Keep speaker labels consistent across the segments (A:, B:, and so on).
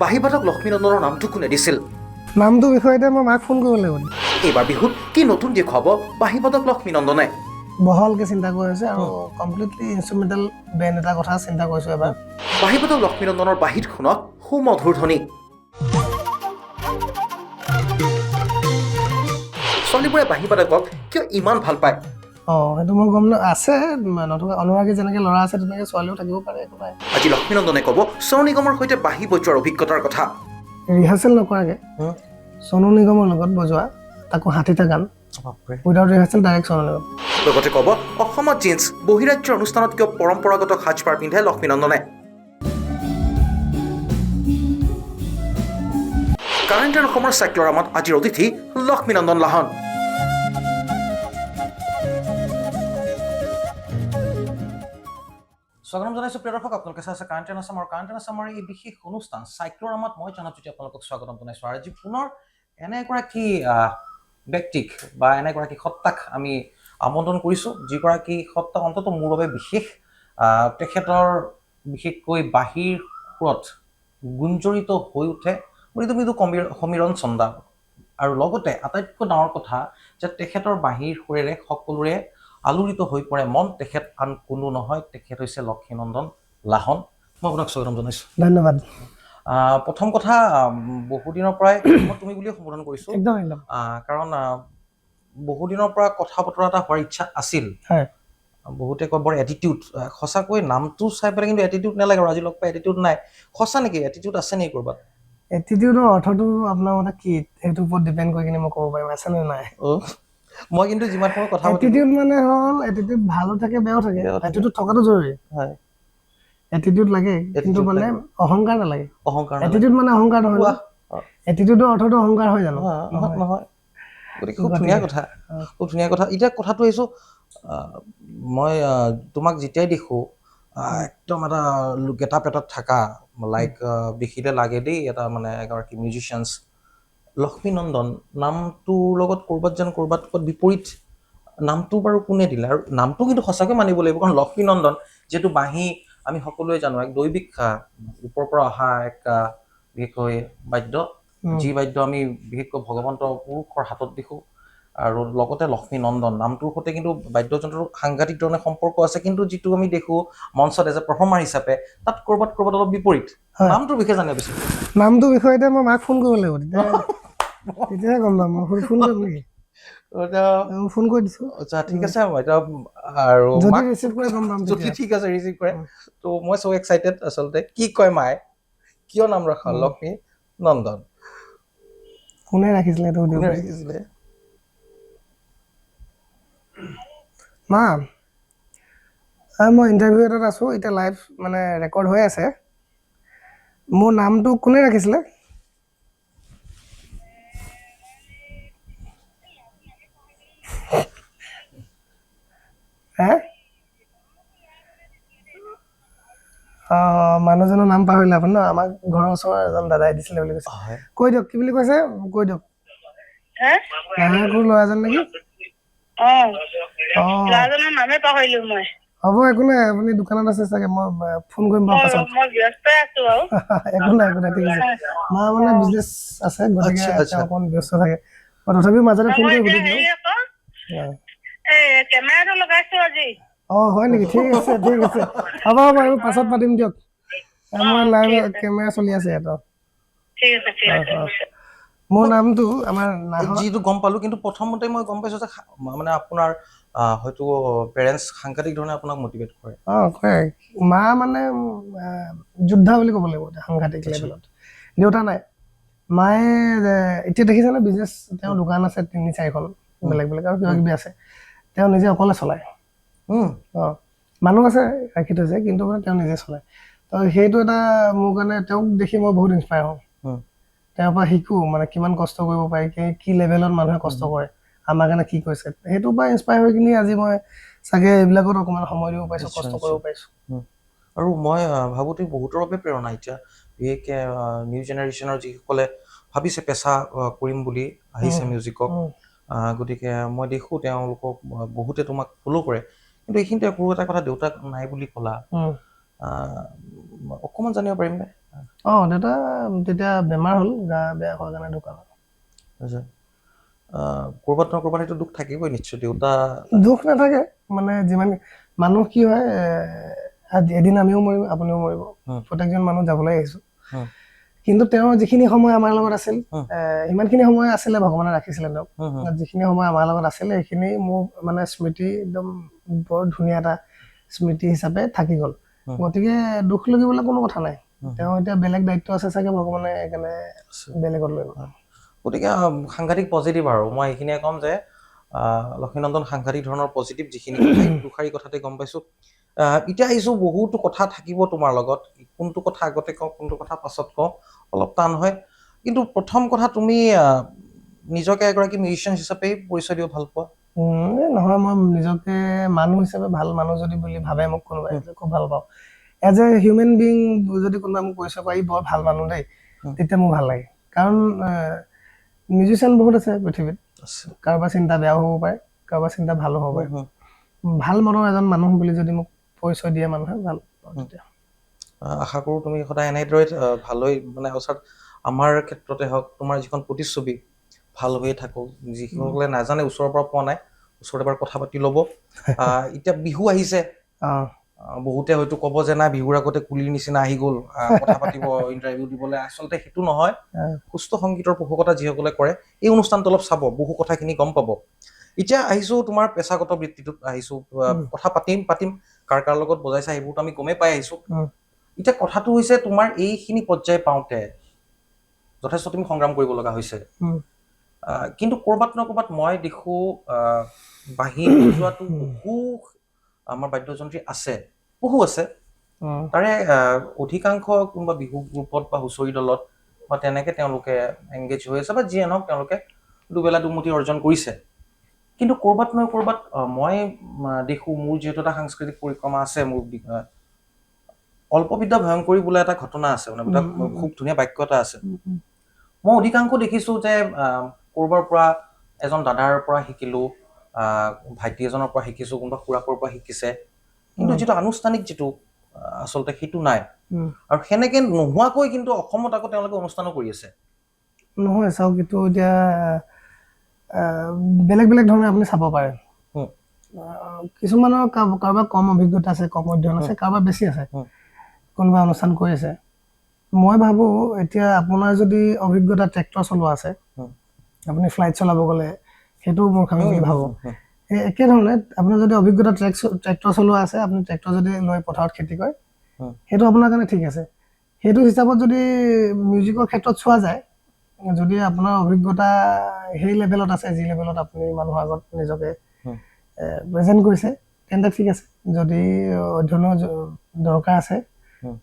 A: বাহিবাদক লক্ষ্মীনন্দনৰ নামটো কোনে দিছিল?
B: নামটো বিষয়তে মই মাক ফোন কৰিব লাগিব।
A: এইবাৰ বিহুত কি নতুন দেখুৱাব বাহিবাদক লক্ষ্মীনন্দনে?
B: বহলকে চিন্তা কৰি আছে আৰু কমপ্লিটলি ইনষ্ট্ৰুমেণ্টেল বেণ্ড এটা কথা চিন্তা কৰিছোঁ এবাৰ।
A: বাহিবাদক লক্ষ্মীনন্দনৰ বাঁহীত শুনক সুমধুৰ ধ্বনি। ছোৱালীবোৰে বাহিবাদকক কিয় ইমান ভাল পায়?
B: সেইটো মই গম আছে নথকা অনুৰাগী যেনেকৈ ল'ৰা আছে তেনেকৈ ছোৱালীও থাকিব পাৰে, একো নাই।
A: আজি লক্ষ্মীনন্দনে ক'ব সোণু নিগমৰ সৈতে বাঁহী বজোৱাৰ অভিজ্ঞতাৰ কথা।
B: ৰিহাৰ্চেল নকৰাকৈ সোণু নিগমৰ লগত বজোৱা, তাকো 60টা গান উইদাউট ৰিহাৰ্চেল ডাইৰেক্ট সোণু নিগম।
A: লগতে ক'ব অসমত জিন্স বহিৰাজ্যৰ অনুষ্ঠানত কিয় পৰম্পৰাগত সাজপাৰ পিন্ধে লক্ষ্মীনন্দনে। কাৰেণ্ট অসমৰ চাইক্লৰামত আজিৰ অতিথি লক্ষ্মীনন্দন লাহন। স্বাগতম জনাইছোঁ প্ৰিয় দৰ্শক, আপোনালোকে চাই আছে কাৰেণ্ট অসম আৰু কাৰেণ্ট অসমৰ এই বিশেষ অনুষ্ঠান চাইক্লৰামত মই জনাজ্যোতি আপোনালোকক স্বাগতম জনাইছোঁ। আৰু আজি পুনৰ এনে এগৰাকী ব্যক্তিক বা এনে এগৰাকী সত্তাক আমি আমন্ত্ৰণ কৰিছোঁ, যিগৰাকী সত্তা অন্ততঃ মোৰ বাবে বিশেষ। তেখেতৰ বিশেষকৈ বাঁহীৰ সুৰত গুঞ্জৰিত হৈ উঠে মৃদু মৃদু সমীৰণ চন্দা, আৰু লগতে আটাইতকৈ ডাঙৰ কথা যে তেখেতৰ বাঁহীৰ সুৰেৰে সকলোৰে আলোড়িত হৈ পৰে মন। তেখেত আন কোনো নহয়, তেখেত হৈছে লক্ষ্মীনন্দন লাহন। মই আপোনাক স্বাগতম জনাইছোঁ।
B: ধন্যবাদ।
A: প্ৰথম কথা, বহুদিনৰ পৰাই মই তুমি বুলিয়ে সম্বোধন কৰিছোঁ, কাৰণ বহুদিনৰ পৰা কথা বতৰা এটা হোৱাৰ ইচ্ছা আছিল। বহুতে কয় বৰ এটিটিউড, সঁচাকৈ নামটো চাই পেলাই কিন্তু এটিটিউড নালাগে। আৰু আজি লগ পাই এটিটিউড নাই, সঁচা নেকি? এটিটিউড আছে নেকি ক'ৰবাত?
B: এটিটিউডৰ অৰ্থটো আপোনাৰ মতে কি, সেইটোৰ ওপৰত ডিপেণ্ড কৰি কিনে মই ক'ব পাৰিম আছে নে নাই।
A: মই কিন্তু যিমান সময় কথা
B: এটিটিউড মানে হ'ল, এটিটিউড ভালো থাকে বেয়াও থাকে, এটিটিউড থকাটো জৰুৰী। এটিটিউড লাগে কিন্তু মানে অহংকাৰ নালাগে। এটিটিউড মানে অহংকাৰ নহয়। এটিটিউডৰ অৰ্থটো অহংকাৰ হয় জানো?
A: নহয়। গতিকে খুব ধুনীয়া কথা, খুব ধুনীয়া কথা। এতিয়া কথাটো আহিছোঁ, মই তোমাক যেতিয়াই দেখোঁ একদম এটা গেটা পেটত থাকা, লাইক দেখিলে লাগে দেই এটা মানে এগৰাকী মিউজিচিয়ানছ। লক্ষ্মীনন্দন নামটোৰ লগত ক'ৰবাত বিপৰীত নামটো বাৰু কোনে দিলে? আৰু নামটো কিন্তু সঁচাকৈ মানিব লাগিব, কাৰণ লক্ষ্মীনন্দন যিহেতু বাঁহী আমি সকলোৱে জানো এক দৈবিক ওপৰৰ পৰা অহা এক বিশেষকৈ বাদ্য, যি বাদ্য আমি বিশেষকৈ ভগৱন্ত পুৰুষৰ হাতত দেখোঁ। আৰু লগতে লক্ষ্মীনন্দন নামটোৰ সৈতে কিন্তু বাদ্যযন্ত্ৰৰ সাংঘাতিক ধৰণে সম্পৰ্ক আছে, কিন্তু যিটো আমি দেখোঁ মঞ্চত এজ এ পাৰফৰ্মাৰ হিচাপে তাত ক'ৰবাত অলপ বিপৰীত। নামটোৰ বিষয়ে জানিব বিচাৰোঁ।
B: নামটোৰ বিষয়তে মই মাক ফোন কৰিব লাগিব, তেতিয়াহে গম পাম। মই ফোন কৰিম নেকি? ফোন কৰি দিছোঁ।
A: আচ্ছা ঠিক আছে, এতিয়া আৰু
B: যদি ৰিচিভ কৰে গম পাম।
A: যদি ঠিক আছে ৰিচিভ কৰে তো মই চ' এক্সাইটেড। আচলতে কি কয় মায়ে, কিয় নাম ৰখা লক্ষ্মীনন্দন?
B: কোনে ৰাখিছিলে এইটো?
A: কোনে ৰাখিছিলে?
B: মা, মই ইণ্টাৰভিউ এটাত আছোঁ এতিয়া, লাইভ মানে ৰেকৰ্ড হৈ আছে। মোৰ নামটো কোনে ৰাখিছিলে? মানুহজনৰ নাম পাহৰিলে আপুনি ন? আমাৰ ঘৰৰ ওচৰৰ এজন দাদাই দিছিলে বুলি কৈছে। কৈ দিয়ক, কি বুলি কৈছে কৈ দিয়ক। ল'ৰাজন নেকি? হ'ব, একো নাই। আপুনি দোকানত আছে চাগে, মই ফোন কৰিম বাৰু পাছত। একো নাই, ঠিক আছে। মা মানে বিজনেছ আছে, গতিকে অকণ ব্যস্ত থাকে। মই তথাপিও মাজতে ফোন কৰি সুধি দিলোঁ। হয় নেকি? ঠিক আছে হ'ব, এইবোৰ পাছত পাতিম দিয়ক। মই লাইভ কেমেৰা চলি আছে ইয়াত। মোৰ নামটো আমাৰ
A: যিটো গম পালোঁ, কিন্তু প্ৰথমতে মই গম পাইছোঁ যে মানে আপোনাৰ হয়তো পেৰেণ্টছ সাংঘাতিক ধৰণে আপোনাক মটিভেট কৰে।
B: কৰে। মা মানে যোদ্ধা বুলি ক'ব লাগিব, সাংঘাতিক লেভেলত। দেউতা নাই। মায়ে এতিয়া দেখিছেনে বিজনেছ, তেওঁৰ দোকান আছে ৩-৪খন বেলেগ বেলেগ, আৰু কিবা কিবি আছে। তেওঁ নিজে অকলে চলায়। মানুহ আছে ৰাখি থৈছে, কিন্তু মানে তেওঁ নিজে চলায়। তো সেইটো এটা মোৰ কাৰণে, তেওঁক দেখি মই বহুত ইনস্পায়াৰ হওঁ। তেওঁৰ পৰা শিকোঁ মানে কিমান কষ্ট কৰিব পাৰি, কি লেভেলত মানুহে কষ্ট কৰে, আমাৰ কাৰণে কি কৰিছে। সেইটোৰ পৰা ইনস্পায়াৰ হৈ কিনি আজি মই চাগে এইবিলাকত অকণমান সময় দিব পাৰিছোঁ, কষ্ট কৰিব পাৰিছোঁ।
A: আৰু মই ভাবোঁ বহুতৰ বাবে প্ৰেৰণা এতিয়া, বিশেষকৈ নিউ জেনেৰেশ্যনৰ যিসকলে ভাবিছে পেচা কৰিম বুলি আহিছে মিউজিকক। গতিকে মই দেখোঁ তেওঁলোকক বহুতে তোমাক ফ'ল' কৰে। কিন্তু এইখিনিতে সৰু এটা কথা, দেউতাক নাই বুলি ক'লা, অকণমান জানিব পাৰিমনে?
B: দেউতা তেতিয়া বেমাৰ হ'ল, গা বেয়া হোৱাৰ কাৰণে ঢুকালে।
A: ক'ৰবাত নহয় ক'ৰবাত সেইটো দুখ থাকিবই নিশ্চয়। দেউতা
B: দুখ নাথাকে মানে যিমান মানুহ কি হয়, এদিন আমিও মৰিম, আপুনিও মৰিব, প্ৰত্যেকজন মানুহ যাবলৈ আহিছো। কিন্তু তেওঁ যিখিনি সময় আমাৰ লগত আছিল, ইমানখিনি সময় আছিলে, ভগৱানে ৰাখিছিলে তেওঁক। যিখিনি সময় আমাৰ লগত আছিলে সেইখিনি মোৰ মানে স্মৃতি একদম বৰ ধুনীয়া এটা স্মৃতি হিচাপে থাকি গ'ল। গতিকে দুখ লাগিবলৈ কোনো কথা নাই। তেওঁ এতিয়া বেলেগ দায়িত্ব আছে চাগে, ভগৱানে সেইকাৰণে বেলেগত লৈ গ'ল।
A: গতিকে সাংঘাতিক পজিটিভ। আৰু মই এইখিনিয়ে ক'ম যে লক্ষ্মীনন্দন সাংঘাতিক ধৰণৰ পজিটিভ, যিখিনি দুষাৰী কথাতে গম পাইছোঁ। এতিয়া আহিছোঁ, বহুতো কথা থাকিব তোমাৰ লগত, কোনটো কথা আগতে কওঁ কোনটো কথা পাছত কওঁ, অলপ টান হয়। কিন্তু প্ৰথম কথা, তুমি নিজকে এগৰাকী মিউজিচিয়ান হিচাপেই পৰিচয় দিব ভাল পোৱা?
B: নহয়, মই নিজকে মানুহ হিচাপে ভাল মানুহ যদি বুলি ভাবে মোক কোনোবাই, খুব ভাল পাওঁ। এজ এ হিউমেন বিং যদি কোনোবাই মোক পৰিচয় কৰে, ই বৰ ভাল মানুহ দেই, তেতিয়া মোৰ ভাল লাগে। কাৰণ মিউজিচিয়ান বহুত আছে পৃথিৱীত, কাৰোবাৰ চিন্তা বেয়াও হ'ব পাৰে, কাৰোবাৰ চিন্তা ভালো হ'ব পাৰে। ভাল মনৰ এজন মানুহ বুলি যদি মোক পৰিচয় দিয়ে মানুহে, ভাল পাওঁ তেতিয়া।
A: আশা কৰোঁ তুমি সদায় এনেদৰে ভাল হৈ, মানে অৰ্থাৎ আমাৰ ক্ষেত্ৰতে হওক, তোমাৰ যিখন প্ৰতিচ্ছবি ভাল হৈয়ে থাকক। যিসকলে নাজানে, ওচৰৰ পৰা পোৱা নাই, ওচৰত এবাৰ কথা পাতি ল'ব। এতিয়া বিহু আহিছে, বহুতে হয়তো ক'ব যে নাই, বিহুৰ আগতে কুলিৰ নিচিনা আহি গ'ল, কথা পাতিব, ইণ্টাৰভিউ দিবলৈ। আচলতে সেইটো নহয়। সুস্থ সংগীতৰ পোষকতা যিসকলে কৰে, এই অনুষ্ঠানটো অলপ চাব, বহু কথাখিনি গম পাব। এতিয়া আহিছোঁ তোমাৰ পেছাগত বৃত্তিটোত আহিছোঁ, কথা পাতিম কাৰ কাৰ লগত বজাইছা সেইবোৰতো আমি গমেই পাই আহিছোঁ। এতিয়া কথাটো হৈছে, তোমাৰ এইখিনি পৰ্যায় পাওঁতে যথেষ্ট তুমি সংগ্ৰাম কৰিব লগা হৈছে। কিন্তু ক'ৰবাত ন ক'ৰবাত মই দেখোঁ বাঁহী বজোৱাটো বহু আমাৰ বাদ্যযন্ত্ৰী আছে, বহু আছে। তাৰে অধিকাংশ কোনোবা বিহু গ্ৰুপত বা হুঁচৰি দলত বা তেনেকৈ তেওঁলোকে এংগেজ হৈ আছে, বা যিয়ে নহওক তেওঁলোকে দুবেলা দুমুঠি অৰ্জন কৰিছে। কিন্তু ক'ৰবাত নহয় ক'ৰবাত মই দেখোঁ, মোৰ যিহেতু এটা সাংস্কৃতিক পৰিক্ৰমা আছে, মোৰ অল্পবিদ্যা ভয়ংকৰী বোলা এটা ঘটনা আছে, মানে খুব ধুনীয়া বাক্য এটা আছে। মই অধিকাংশ দেখিছোঁ যে ক'ৰবাৰ পৰা এজন দাদাৰ পৰা শিকিলোঁ, ভাইটি এজনৰ পৰা শিকিছোঁ, কোনোবা খুৰাকৰ পৰা শিকিছে, কিন্তু যিটো আনুষ্ঠানিক যিটো আচলতে সেইটো নাই। আৰু সেনেকে নোহোৱাকৈ কিন্তু অসমত আকৌ তেওঁলোকে অনুষ্ঠানো কৰি আছে।
B: নহয়, চাওক, এইটো এতিয়া বেলেগ বেলেগ ধৰণে আপুনি চাব পাৰে। কিছুমানৰ কাৰোবাৰ কম অভিজ্ঞতা আছে, কম অধ্যয়ন আছে, কাৰোবাৰ বেছি আছে, কোনোবা অনুষ্ঠান কৰি আছে। মই ভাবোঁ, এতিয়া আপোনাৰ যদি অভিজ্ঞতা ট্ৰেক্টৰ চলোৱা আছে, আপুনি ফ্লাইট চলাব গ'লে সেইটো মূৰ্খামি বুলি ভাবোঁ। সেই একেধৰণে আপোনাৰ যদি অভিজ্ঞতা ট্ৰেক্টৰ চলোৱা আছে, আপুনি ট্ৰেক্টৰ যদি লৈ পথাৰত খেতি কৰে, সেইটো আপোনাৰ কাৰণে ঠিক আছে। সেইটো হিচাপত যদি মিউজিকৰ ক্ষেত্ৰত চোৱা যায়, যদি আপোনাৰ অভিজ্ঞতা সেই লেভেলত আছে, যি লেভেলত আপুনি মানুহৰ আগত নিজকে প্ৰেজেণ্ট কৰিছে, তেন্তে ঠিক আছে। যদি অধ্যয়নৰ দৰকাৰ আছে,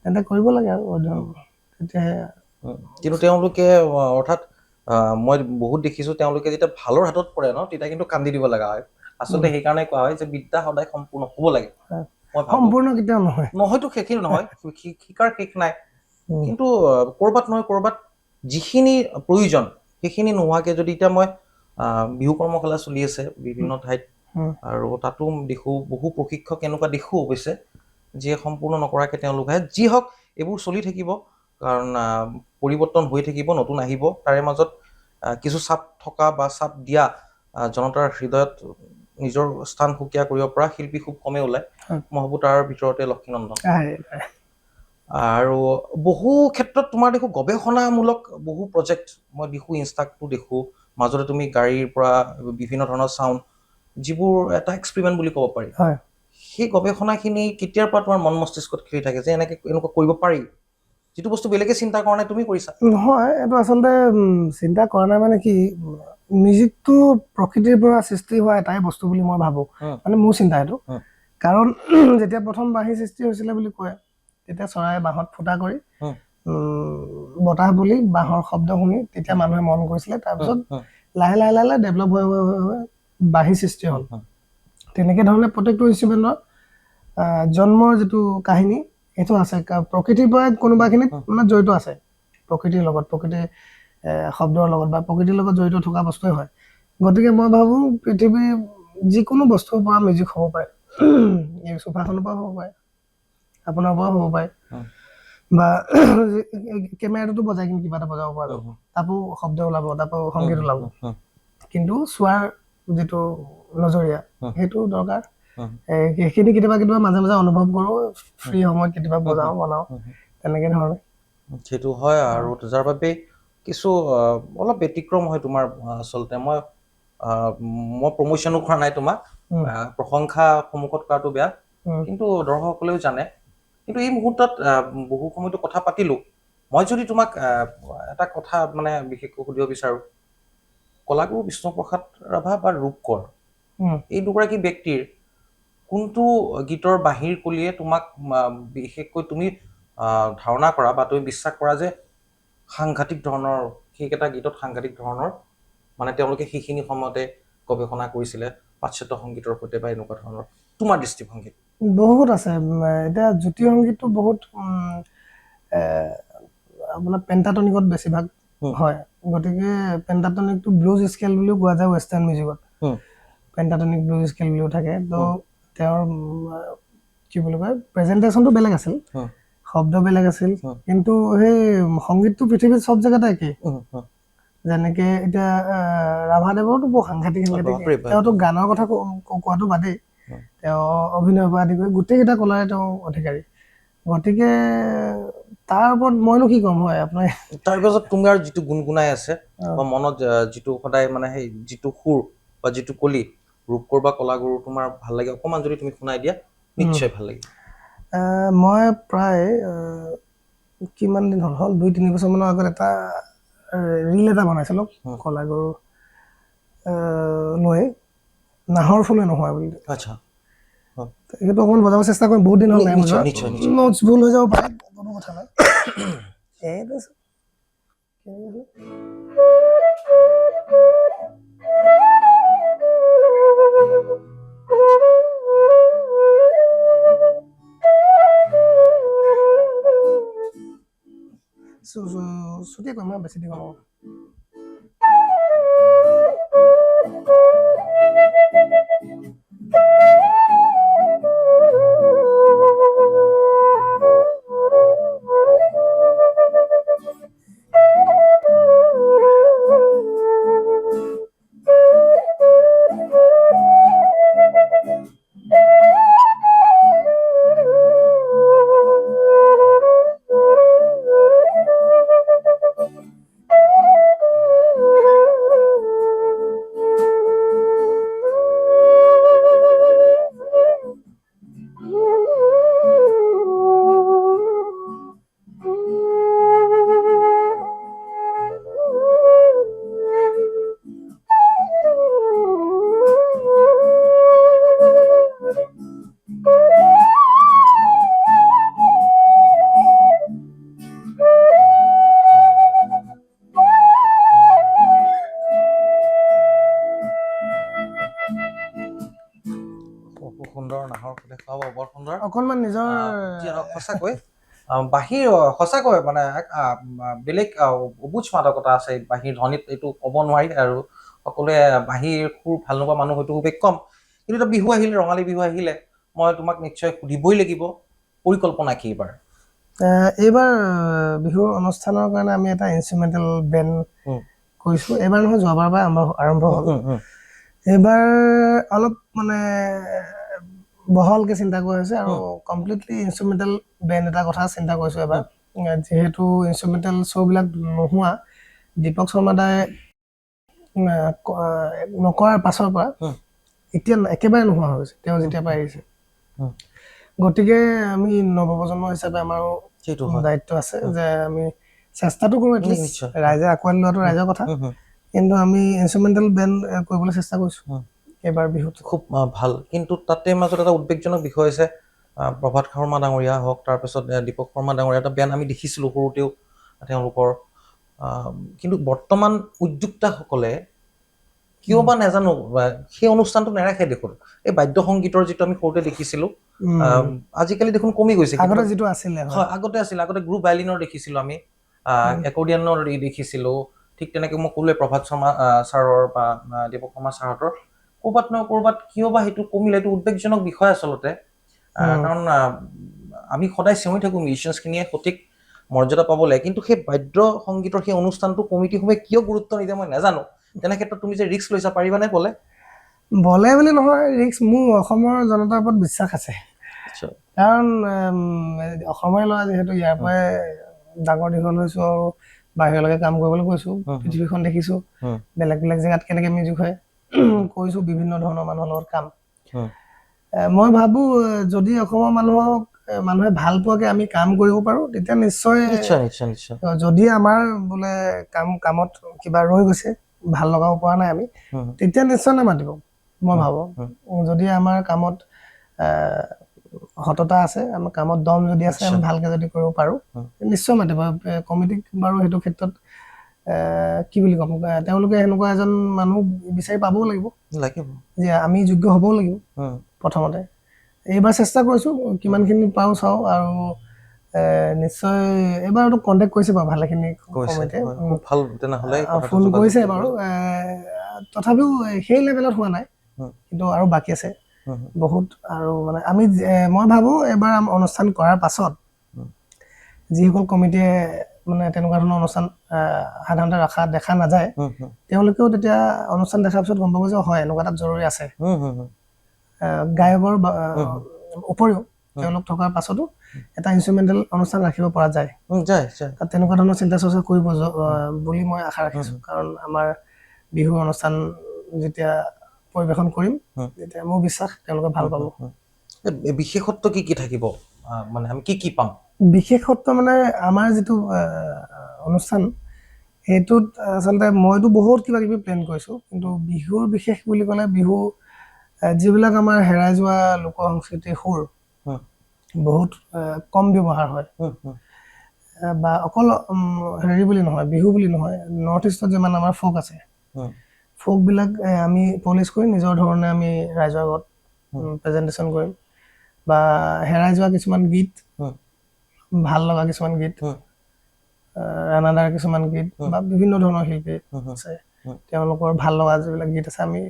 B: তেন্তে কৰিব লাগে আৰু অধ্যয়ন, তেতিয়াহে।
A: কিন্তু তেওঁলোকে অৰ্থাৎ মই বহুত দেখিছোঁ, তেওঁলোকে যেতিয়া ভালৰ হাতত পৰে ন, তেতিয়া কিন্তু কান্দি দিব লগা হয়। আচলতে সেইকাৰণে কোৱা হয় যে বিদ্যা সদায় সম্পূৰ্ণ হ'ব লাগে।
B: সম্পূৰ্ণ কেতিয়াও নহয়,
A: নহয়তো শেষেই নহয়, শিকাৰ শেষ নাই। কিন্তু ক'ৰবাত নহয় ক'ৰবাত যিখিনি প্ৰয়োজন সেইখিনি নোহোৱাকৈ যদি, এতিয়া মই বিহু কৰ্মশালা চলি আছে বিভিন্ন ঠাইত, আৰু তাতো দেখোঁ বহু প্ৰশিক্ষক এনেকুৱা দেখোঁ অৱশ্যে, যিয়ে সম্পূৰ্ণ নকৰাকৈ তেওঁলোক আহে। যি হওক, এইবোৰ চলি থাকিব, কাৰণ পৰিৱৰ্তন হৈ থাকিব, নতুন আহিব। তাৰে মাজত কিছু চাপ থকা বা চাপ দিয়া, জনতাৰ হৃদয়ত নিজৰ স্থান সুকীয়া কৰিব পৰা শিল্পী খুব কমেই ওলায়। মই ভাবোঁ তাৰ ভিতৰতে লক্ষ্মীনন্দন। আৰু বহু ক্ষেত্ৰত তোমাৰ দেখোঁ গৱেষণামূলক বহু প্ৰজেক্ট মই দেখোঁ, ইনষ্টাটো দেখোঁ। মাজতে তুমি গাড়ীৰ পৰা বিভিন্ন ধৰণৰ চাউণ্ড, যিবোৰ এটা এক্সপেৰিমেণ্ট বুলি ক'ব পাৰি, সেই গৱেষণাখিনি কেতিয়াৰ পৰা তোমাৰ মন মস্তিষ্কত খেলি থাকে যে এনেকুৱা কৰিব পাৰি, যিটো বস্তু বেলেগে চিন্তা কৰা নাই, তুমি কৰিছা?
B: নহয়, এইটো আচলতে চিন্তা কৰা নাই মানে কি, মিউজিকটো প্ৰকৃতিৰ পৰা সৃষ্টি হোৱা এটাই বস্তু বুলি মই ভাবোঁ, মানে মোৰ চিন্তা এইটো। কাৰণ যেতিয়া প্ৰথম বাঁহী সৃষ্টি হৈছিলে বুলি কয়, তেতিয়া চৰাই বাঁহত ফুটা কৰি বতাহ বুলি বাঁহৰ শব্দ শুনি তেতিয়া মানুহে মন কৰিছিলে। তাৰপিছত লাহে লাহে লাহে ডেভেলপ হৈ বাঁহী সৃষ্টি হ'ল। তেনেকৈ ধৰণে প্ৰত্যেকটো ইনষ্ট্ৰুমেণ্টৰ জন্মৰ যিটো কাহিনী এইটো আছে, প্ৰকৃতিৰ পৰা কোনোবাখিনিত মানে জড়িত আছে, প্ৰকৃতিৰ লগত, প্ৰকৃতিৰ শব্দৰ লগত বা প্ৰকৃতিৰ লগত জড়িত থকা বস্তুৱে হয়। গতিকে মই ভাবোঁ পৃথিৱীৰ যিকোনো বস্তুৰ পৰা মিউজিক হ'ব পাৰে, এই চোফাখনৰ পৰা হ'ব পাৰে, আপোনাৰ পৰাও হ'ব পাৰে
A: উম,
B: বা কেমেৰাটোতো বজাই কিনে কিবা এটা বজাব পৰা যাব তাতো শব্দ ওলাব তাতো সংগীত ওলাব কিন্তু চোৱাৰ যিটো নজৰীয়া সেইটো দৰকাৰ সেইখিনি কেতিয়াবা কেতিয়াবা মাজে মাজে অনুভৱ কৰোঁ ফ্ৰী সময়ত কেতিয়াবা বজাওঁ বনাওঁ তেনেকৈ ধৰণে
A: সেইটো হয় আৰু যাৰ বাবে কিছু অলপ ব্যতিক্ৰম হয় তোমাৰ আচলতে মই প্ৰমোশ্যনো কৰা নাই তোমাক প্ৰশংসা সন্মুখত কৰাটো বেয়া কিন্তু দৰ্শকসকলেও জানে কিন্তু এই মুহূৰ্তত বহু সময়তো কথা পাতিলোঁ মই যদি তোমাক এটা কথা মানে বিশেষকৈ সুধিব বিচাৰোঁ কলাগুৰু বিষ্ণুপ্ৰসাদ ৰাভা বা ৰূপকৰ এই দুগৰাকী ব্যক্তিৰ কোনটো গীতৰ বাহিৰ কলিয়ে তোমাক বিশেষকৈ তুমি ধাৰণা কৰা বা তুমি বিশ্বাস কৰা যে সাংঘাতিক ধৰণৰ সেইকেইটা গীতত সাংঘাতিক ধৰণৰ মানে তেওঁলোকে সেইখিনি সময়তে গৱেষণা কৰিছিলে পাশ্চাত্য সংগীতৰ সৈতে বা এনেকুৱা ধৰণৰ তোমাৰ দৃষ্টিভংগীত
B: বহুত আছে এতিয়া জ্যোতি সংগীতটো বহুত আপোনাৰ পেণ্টাটনিকত বেছিভাগ হয় গতিকে পেণ্টাটনিকটো ব্লুজ স্কেল বুলিও কোৱা যায় ৱেষ্টাৰ্ণ মিউজিকত পেণ্টাটনিক ব্লুজ স্কেল বুলিও থাকে তো তেওঁৰ কি বুলি কয় প্ৰেজেণ্টেশ্যনটো বেলেগ আছিল শব্দ বেলেগ আছিল কিন্তু সেই সংগীতটো পৃথিৱীত চব জেগাতে একেই যেনেকৈ এতিয়া ৰাভাদেৱৰতো বৰ সাংঘাতিক তেওঁতো গানৰ কথা কোৱাটো বাদেই তেওঁ অভিনয় পৰা আদি কৰি গোটেইকেইটা কলাৰে তেওঁ অধিকাৰী গতিকে তাৰ ওপৰত মইনো কি ক'ম হয় আপোনাৰ
A: তাৰপিছত তোমাৰ যিটো গুণগুণাই আছে বা মনত যিটো সদায় মানে সেই যিটো সুৰ বা যিটো কলি ৰূপকৰ বা কলাগুৰু তোমাৰ ভাল লাগে অকণমান যদি তুমি শুনাই দিয়া নিশ্চয় ভাল লাগিব
B: মই প্ৰায় কিমান দিন হ'ল 2-3 বছৰমানৰ আগত এটা ৰীল এটা বনাইছিলোঁ কলাগুৰু লৈ নাহৰ ফুলে নহয় বুলি
A: আচ্ছা
B: সেইটো অকণমান বজাব চেষ্টা কৰিম বহুত দিন হ'ল নাই
A: নিশ্চয়
B: নোটছ ভুল হৈ যাব পাৰে কোনো কথা নাই এইটো ছুটিয়ে কৰিম বেছি দিন হ'ব
A: সুন্দৰ নাহৰ ফুলে খুৱাব বৰ সুন্দৰ
B: অকণমান নিজৰ
A: সঁচাকৈ বাঁহীৰ সঁচাকৈ মানে বেলেগ অবুজ মাদকতা আছে বাঁহীৰ ধ্বনিত এইটো ক'ব নোৱাৰি আৰু সকলোৱে বাঁহীৰ সুৰ ভাল নোপোৱা মানুহ হয়তো খুবেই কম কিন্তু এতিয়া বিহু আহিলে ৰঙালী বিহু আহিলে মই তোমাক নিশ্চয় সুধিবই লাগিব পৰিকল্পনা কি
B: এইবাৰ বিহুৰ অনুষ্ঠানৰ কাৰণে আমি এটা ইনষ্ট্ৰুমেণ্টেল বেণ্ড কৰিছোঁ এইবাৰ নহয় যোৱাবাৰ পৰা আৰম্ভ হ'ল এইবাৰ অলপ মানে বহলকৈ চিন্তা কৰি আছে আৰু কমপ্লিটলি ইনষ্ট্ৰুমেণ্টেল বেণ্ড এটা কথা চিন্তা কৰিছোঁ এবাৰ যিহেতু ইনষ্ট্ৰুমেণ্টেল শ্ব'বিলাক নোহোৱা দীপক শৰ্মাদাই নকৰাৰ পাছৰ পৰা এতিয়া একেবাৰে নোহোৱা হৈ গৈছে তেওঁ যেতিয়াৰ পৰা আহিছে গতিকে আমি নৱপ্ৰজন্ম হিচাপে আমাৰো দায়িত্ব আছে যে আমি চেষ্টাটো কৰোঁ এটলিষ্ট ৰাইজে আঁকোৱালি লোৱাটো ৰাইজৰ কথা কিন্তু আমি ইনষ্ট্ৰুমেণ্টেল বেণ্ড কৰিবলৈ চেষ্টা কৰিছোঁ এইবাৰ বিহুত
A: খুব ভাল কিন্তু তাতে মাজত এটা উদ্বেগজনক বিষয় আছে প্ৰভাত শৰ্মা ডাঙৰীয়া হওক তাৰপিছত দীপক শৰ্মা ডাঙৰীয়া এটা বেণ্ড আমি দেখিছিলোঁ সৰুতেও তেওঁলোকৰ কিন্তু বৰ্তমান উদ্যোক্তাসকলে কিয় বা নাজানো সেই অনুষ্ঠানটো নেৰাখে দেখোন এই বাদ্য সংগীতৰ যিটো আমি সৰুতে দেখিছিলোঁ আজিকালি দেখোন কমি গৈছে
B: আগতে যিটো আছিলে
A: হয় আগতে গ্ৰুপ ভায়লিনৰ দেখিছিলোঁ আমি একৰ্ডিয়ানৰ দেখিছিলোঁ ঠিক তেনেকৈ মই ক'লোৱে প্ৰভাত শৰ্মা ছাৰৰ বা দীপক শৰ্মা ছাৰহঁতৰ ক'ৰবাত কিয় বা সেইটো কমিলে এইটো উদ্বেগজনক বিষয় আচলতে কাৰণ আমি সদায় চিঞৰি থাকোঁ মিউজিচিয়ানছখিনিয়ে সঠিক মৰ্যাদা পাব লাগে, কিন্তু সেই বাদ্য সংগীতৰ সেই অনুষ্ঠানটো কমিটিসমূহে কিয় গুৰুত্ব নিদিয়ে মই নাজানো। তেনে ক্ষেত্ৰত তুমি যে ৰিস্ক লৈছা, পাৰিবানে বলে?
B: বলে বুলি নহয়, ৰিক্স মোৰ অসমৰ জনতাৰ ওপৰত বিশ্বাস আছে। কাৰণ অসমৰে ল'ৰা যিহেতু, ইয়াৰ পৰাই ডাঙৰ দীঘল হৈছোঁ আৰু বাহিৰলৈকে কাম কৰিবলৈ গৈছোঁ, পৃথিৱীখন দেখিছোঁ, বেলেগ বেলেগ জেগাত কেনেকৈ মিউজিক হয় কৰিছোঁ, বিভিন্ন ধৰণৰ মানুহৰ লগত কাম। মই ভাবোঁ যদি অসমৰ মানুহে ভাল পোৱাকৈ আমি কাম কৰিব পাৰোঁ, তেতিয়া নিশ্চয় যদি আমাৰ বোলে কামত কিবা ৰৈ গৈছে, ভাল লগাব পৰা নাই আমি, তেতিয়া নিশ্চয় নামাতিব। মই ভাবোঁ যদি আমাৰ কামত সততা আছে, আমাৰ কামত দম যদি আছে, আমি ভালকৈ যদি কৰিব পাৰোঁ, নিশ্চয় মাতিব কমিটিক। বাৰু সেইটো ক্ষেত্ৰত কি বুলি ক'ম, তেওঁলোকে সেনেকুৱা এজন মানুহ বিচাৰি পাবও লাগিব যে আমি যোগ্য হ'বও লাগিব। প্ৰথমতে এইবাৰ চেষ্টা কৰিছোঁ, কিমানখিনি পাৰোঁ চাওঁ, আৰু নিশ্চয় এইবাৰতো কণ্টেক্ট কৰিছে বাৰু ভালেখিনি কমিটিয়ে, ফোন কৰিছে বাৰু। তথাপিও সেই লেভেলত হোৱা নাই, কিন্তু আৰু বাকী আছে বহুত। আৰু মানে মই ভাবোঁ এবাৰ অনুষ্ঠান কৰাৰ পাছত যিসকল কমিটিয়ে মানে তেনেকুৱা ধৰণৰ অনুষ্ঠান সাধাৰণতে দেখা নাযায়, তেওঁলোকেও তেতিয়া অনুষ্ঠান দেখাৰ পিছত গম পাব যে হয় এনেকুৱা এটা জৰুৰী আছে। গায়কৰ উপৰিও তেওঁলোক থকাৰ পাছতো এটা ইনষ্ট্ৰুমেণ্টেল অনুষ্ঠান ৰাখিব পৰা যায়। তেনেকুৱা ধৰণৰ চিন্তা চৰ্চা কৰিব বুলি মই আশা ৰাখিছোঁ। কাৰণ আমাৰ বিহুৰ অনুষ্ঠান যেতিয়া পৰিৱেশন কৰিম, তেতিয়া মোৰ বিশ্বাস তেওঁলোকে ভাল পাব।
A: বিশেষত্ব কি থাকিব, মানে আমি কি পাম?
B: বিশেষত্ব মানে আমাৰ যিটো অনুষ্ঠান, সেইটোত আচলতে মইতো বহুত কিবা কিবি প্লেন কৰিছোঁ, কিন্তু বিহুৰ বিশেষ বুলি ক'লে বিহু যিবিলাক আমাৰ হেৰাই যোৱা লোক সংস্কৃতিৰ সুৰ বহুত কম ব্যৱহাৰ হয়, বা অকল হেৰি বুলি নহয়, বিহু বুলি নহয়, নৰ্থ ইষ্টত যিমান আমাৰ ফ'ক আছে, ফ'কবিলাক আমি পলিচ কৰি নিজৰ ধৰণে আমি ৰাইজৰ আগত প্ৰেজেণ্টেশ্যন কৰিম। বা হেৰাই যোৱা কিছুমান গীত, ভাল লগা কিছুমান গীত, ৰাণাদাৰ কিছুমান গীত, বা বিভিন্ন ধৰণৰ শিল্পী আছে, তেওঁলোকৰ ভাল লগা যিবিলাক গীত আছে, আমি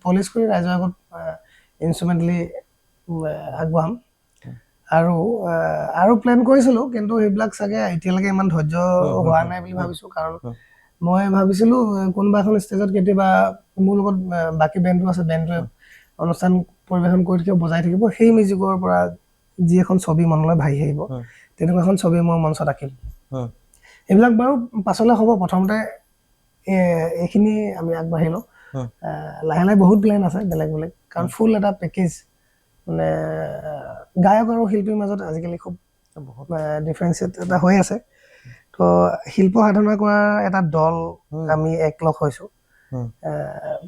B: পলিচ কৰি ৰাইজৰ আগত ইনষ্ট্ৰুমেণ্টেলি আগবঢ়াম। আৰু প্লেন কৰিছিলোঁ, কিন্তু সেইবিলাক চাগে এতিয়ালৈকে ইমান ধৈৰ্য হোৱা নাই বুলি ভাবিছোঁ। কাৰণ মই ভাবিছিলোঁ কোনোবা এখন ষ্টেজত কেতিয়াবা মোৰ লগত বাকী বেণ্ডটো আছে, বেণ্ডটোৱে অনুষ্ঠান পৰিৱেশন কৰি থাকিব, বজাই থাকিব, সেই মিউজিকৰ পৰা যি এখন ছবি মনলৈ ভাহি আহিব, তেনেকুৱা এখন ছবি মই মঞ্চত আঁকিম। এইবিলাক বাৰু পাছলৈ হ'ব, প্ৰথমতে এইখিনি আমি আগবাঢ়ি লওঁ। লাহে লাহে বহুত প্লেন আছে বেলেগ বেলেগ, কাৰণ ফুল এটা পেকেজ, মানে গায়ক আৰু শিল্পীৰ মাজত আজিকালি খুব ডিফাৰেঞ্চিয়েট এটা হৈ আছে। তো শিল্প সাধনা কৰাৰ এটা দল আমি একলগ হৈছোঁ।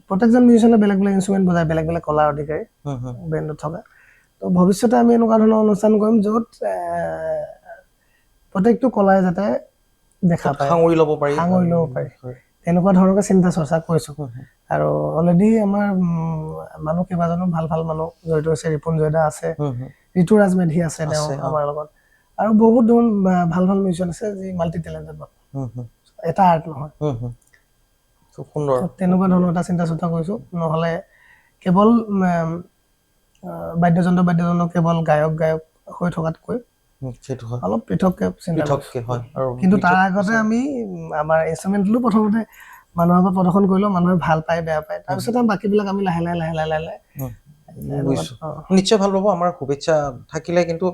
B: প্ৰত্যেকজন মিউজিচিয়ানে বেলেগ বেলেগ ইনষ্ট্ৰুমেণ্ট বজায়, বেলেগ বেলেগ কলাৰ অধিকাৰী বেণ্ডত থকা। তো ভৱিষ্যতে আমি এনেকুৱা ধৰণৰ অনুষ্ঠান কৰিম য'ত প্ৰত্যেকটো কলাই যাতে দেখা পায়, সাঙুৰি ল'ব পাৰি, তেনেকুৱা ধৰণকে চিন্তা চৰ্চা কৰিছোঁ। আৰু অলৰেডি আমাৰ মানুহ কেইবাজনো ভাল মানুহ জড়িত হৈছে। ৰিপুণ জয়দা আছে, ঋতুৰাজ মেধি আছে তেওঁ আমাৰ লগত, আৰু বহুত ভাল মিউজিচিয়ান আছে যি মাল্টি টেলেণ্টেড মানুহ, এটা আৰ্ট নহয়। তেনেকুৱা ধৰণৰ এটা চিন্তা চৰ্চা কৰিছোঁ। নহ'লে কেৱল বাদ্যযন্ত্ৰ কেৱল গায়ক হৈ থকাতকৈ অলপ পৃথককৈ চিন্তা কৰিছোঁ। কিন্তু তাৰ আগতে আমি আমাৰ ইনষ্ট্ৰুমেণ্টেলো প্ৰথমতে মানুহৰ আগত প্ৰদৰ্শন কৰি লওঁ, মানুহে ভাল পায় বেয়া পায়, তাৰপিছত বাকীবিলাক আমি লাহে লাহে
A: নিশ্চয় ভাল পাব। আমাৰ শুভেচ্ছা থাকিলে। কিন্তু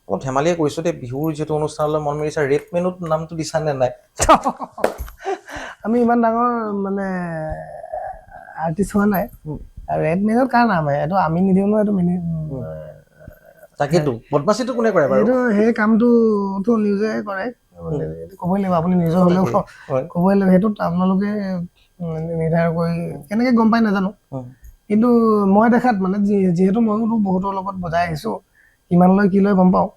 A: অলপ ধেমালিয়ে কৰিছোঁ দেই, বিহুৰ যিটো অনুষ্ঠানলৈ মন মেলিছা, ৰেড মেনুত নামটো দিছা নে নাই?
B: আমি ইমান ডাঙৰ মানে আৰ্টিষ্ট হোৱা নাই। ৰেড মেনুত কাৰ নাম আহে, এইটো আমি নিদিওঁ নহয়, এইটো
A: তাকেতো বদমাচিটো কোনে কৰে বাৰু?
B: সেই কামটোতো নিউজে কৰে, ক'বই লাগিব। আপুনি নিজৰ হ'লেও ক'বই লাগিব, সেইটোত আপোনালোকে নিৰ্ধাৰণ কৰি কেনেকৈ গম পাই নাজানো। কিন্তু মই দেখাত মানে যিহেতু ময়ো বহুতৰ লগত বজাই আহিছোঁ, কিমান লয় কি লয় গম পাওঁ,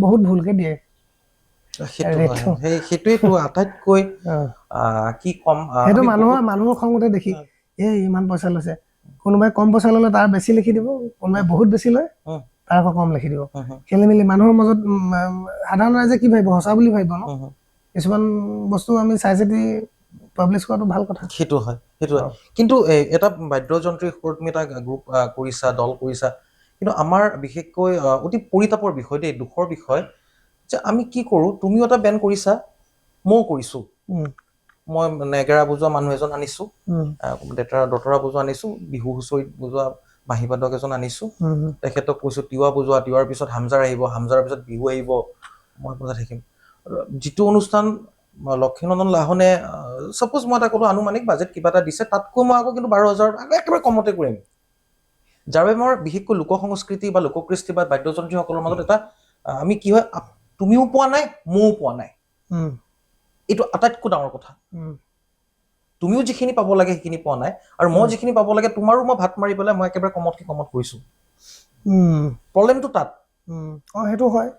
B: বহুত ভুলকৈ দিয়ে।
A: সেইটোৱেইটো আটাইতকৈ কি ক'ম,
B: সেইটো মানুহৰ খং উঠে দেখি, ইমান পইচা লৈছে। কোনোবাই কম পইচা ল'লে তাৰ বেছি লিখি দিব, কোনোবাই বহুত বেছি লয় তাৰ আকৌ কম লিখি দিব। খেলি মেলি মানুহৰ মাজত সাধাৰণ ৰাইজে কি ভাবিব, সঁচা বুলি ভাবিব ন। কিছুমান বস্তু আমি চাই চিতি পাব্লিছ কৰাটো ভাল কথা।
A: সেইটো হয়। কিন্তু এটা বাদ্যযন্ত্ৰী সুৰত তুমি এটা গ্ৰুপ কৰিছা, দল কৰিছা, কিন্তু আমাৰ বিশেষকৈ অতি পৰিতাপৰ বিষয় দেই, দুখৰ বিষয় যে আমি কি কৰোঁ, তুমিও এটা বেণ্ড কৰিছা, ময়ো কৰিছোঁ। মই নেগেৰা বজোৱা মানুহ এজন আনিছোঁ, দতৰা বজোৱা আনিছোঁ, বিহু হুঁচৰিত বজোৱা বাঁহীবাদক এজন আনিছোঁ, তেখেতক কৈছোঁ তিৱা বজোৱা, তিৱাৰ পিছত হামজাৰ আহিব, হামজাৰৰ পিছত বিহু আহিব, মই বজাই থাকিম। যিটো অনুষ্ঠান লক্ষ্মীনন্দন লাহনে ছাপ'জ মই এটা ক'লোঁ আনুমানিক বাজেট কিবা এটা দিছে, তাতকৈ মই আকৌ কিন্তু 12,000 একেবাৰে কমতে কৰিম। যাৰ বাবে মোৰ বিশেষকৈ লোক সংস্কৃতি বা লোককৃষ্টি বা বাদ্যযন্ত্ৰীসকলৰ মাজত এটা আমি কি হয়, তুমিও পোৱা নাই ময়ো পোৱা নাই, এইটো আটাইতকৈ ডাঙৰ কথা। তুমিও যিখিনি পাব লাগে সেইখিনি পোৱা নাই, আৰু মই যিখিনি পাব লাগে তোমাৰো মই ভাত মাৰি পেলাই মই একেবাৰে কমত কৰিছোঁ। প্ৰব্লেমটো তাত।
B: সেইটো হয়।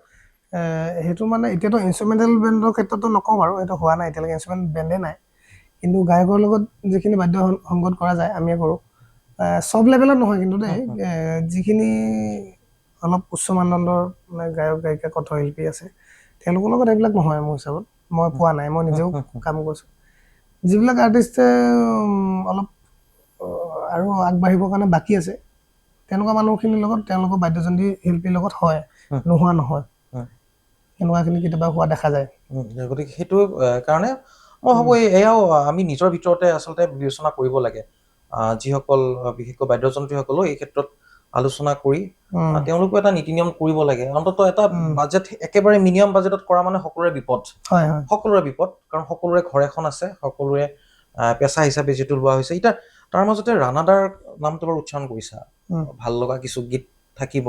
B: সেইটো মানে এতিয়াতো ইনষ্ট্ৰুমেণ্টেল বেণ্ডৰ ক্ষেত্ৰতো নকওঁ বাৰু, সেইটো হোৱা নাই এতিয়ালৈকে, ইনষ্ট্ৰুমেণ্ট বেণ্ডে নাই। কিন্তু গায়কৰ লগত যিখিনি বাদ্য সংগত কৰা যায় আমিয়ে কৰোঁ। চব লেভেলত নহয় কিন্তু দেই, যিখিনি অলপ উচ্চ মানদণ্ডৰ মানে গায়ক গায়িকা কণ্ঠশিল্পী আছে তেওঁলোকৰ লগত এইবিলাক নহয় মোৰ হিচাপত, মই পোৱা নাই, মই নিজেও কাম কৰিছোঁ। যিবিলাক আৰ্টিষ্টে অলপ আৰু আগবাঢ়িবৰ কাৰণে বাকী আছে তেনেকুৱা মানুহখিনিৰ লগত তেওঁলোকৰ বাদ্যযন্ত্ৰী শিল্পীৰ লগত হয়, নোহোৱা নহয়, এনেকুৱাখিনি কেতিয়াবা হোৱা দেখা যায়।
A: গতিকে সেইটো কাৰণে মই ভাবোঁ এয়াও আমি নিজৰ ভিতৰতে আচলতে বিবেচনা কৰিব লাগে। যিসকল বিশেষকৈ বাদ্যযন্ত্ৰীসকলেও এই ক্ষেত্ৰত আলোচনা কৰি তেওঁলোকো এটা নীতি নিয়ম কৰিব লাগে। অন্ততঃ এটা বাজেট একেবাৰে মিনিমাম বাজেটত কৰা মানে সকলোৰে বিপদ, সকলোৰে বিপদ, কাৰণ সকলোৰে ঘৰ এখন আছে, সকলোৰে পেচা হিচাপে যিটো লোৱা হৈছে। এতিয়া তাৰ মাজতে ৰাণাদাৰ নামটো বাৰু উচ্চাৰণ কৰিছা, ভাল লগা কিছু গীত থাকিব।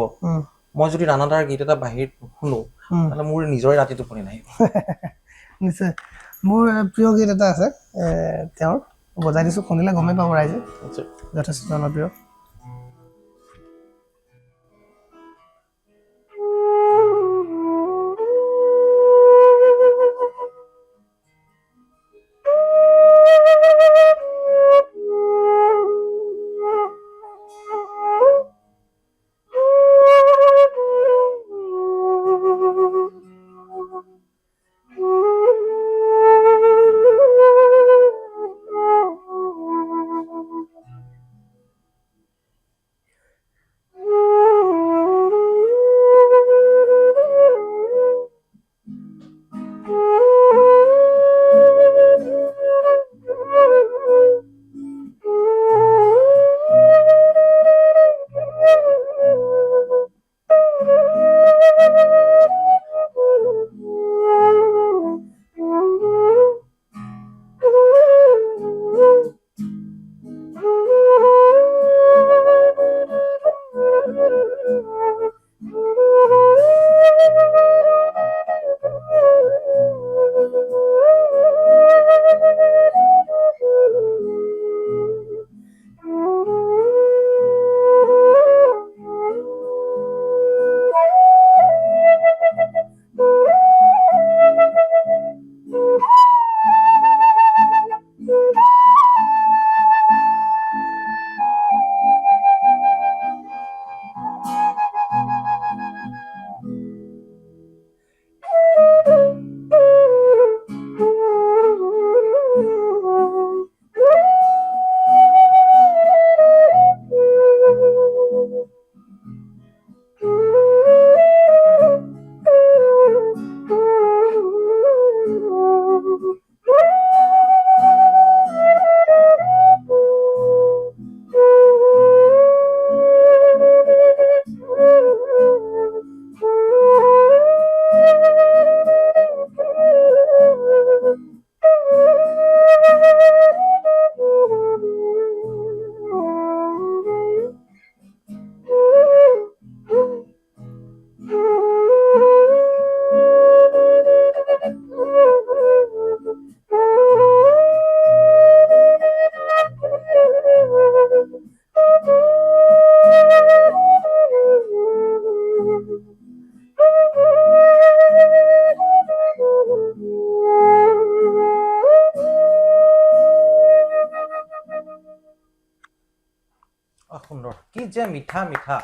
A: মই যদি ৰাণাদাৰ গীত এটা বাহিৰত শুনো তাহলে মোৰ নিজৰে ৰাতি টোপনি নাহিব।
B: নিশ্চয়, মোৰ প্ৰিয় গীত এটা আছে তেওঁৰ, বজাই দিছোঁ, শুনিলে গমেই পাব ৰাইজে, যথেষ্ট জনপ্ৰিয়।
A: সুন্দৰ, কি যে মিঠা মিঠা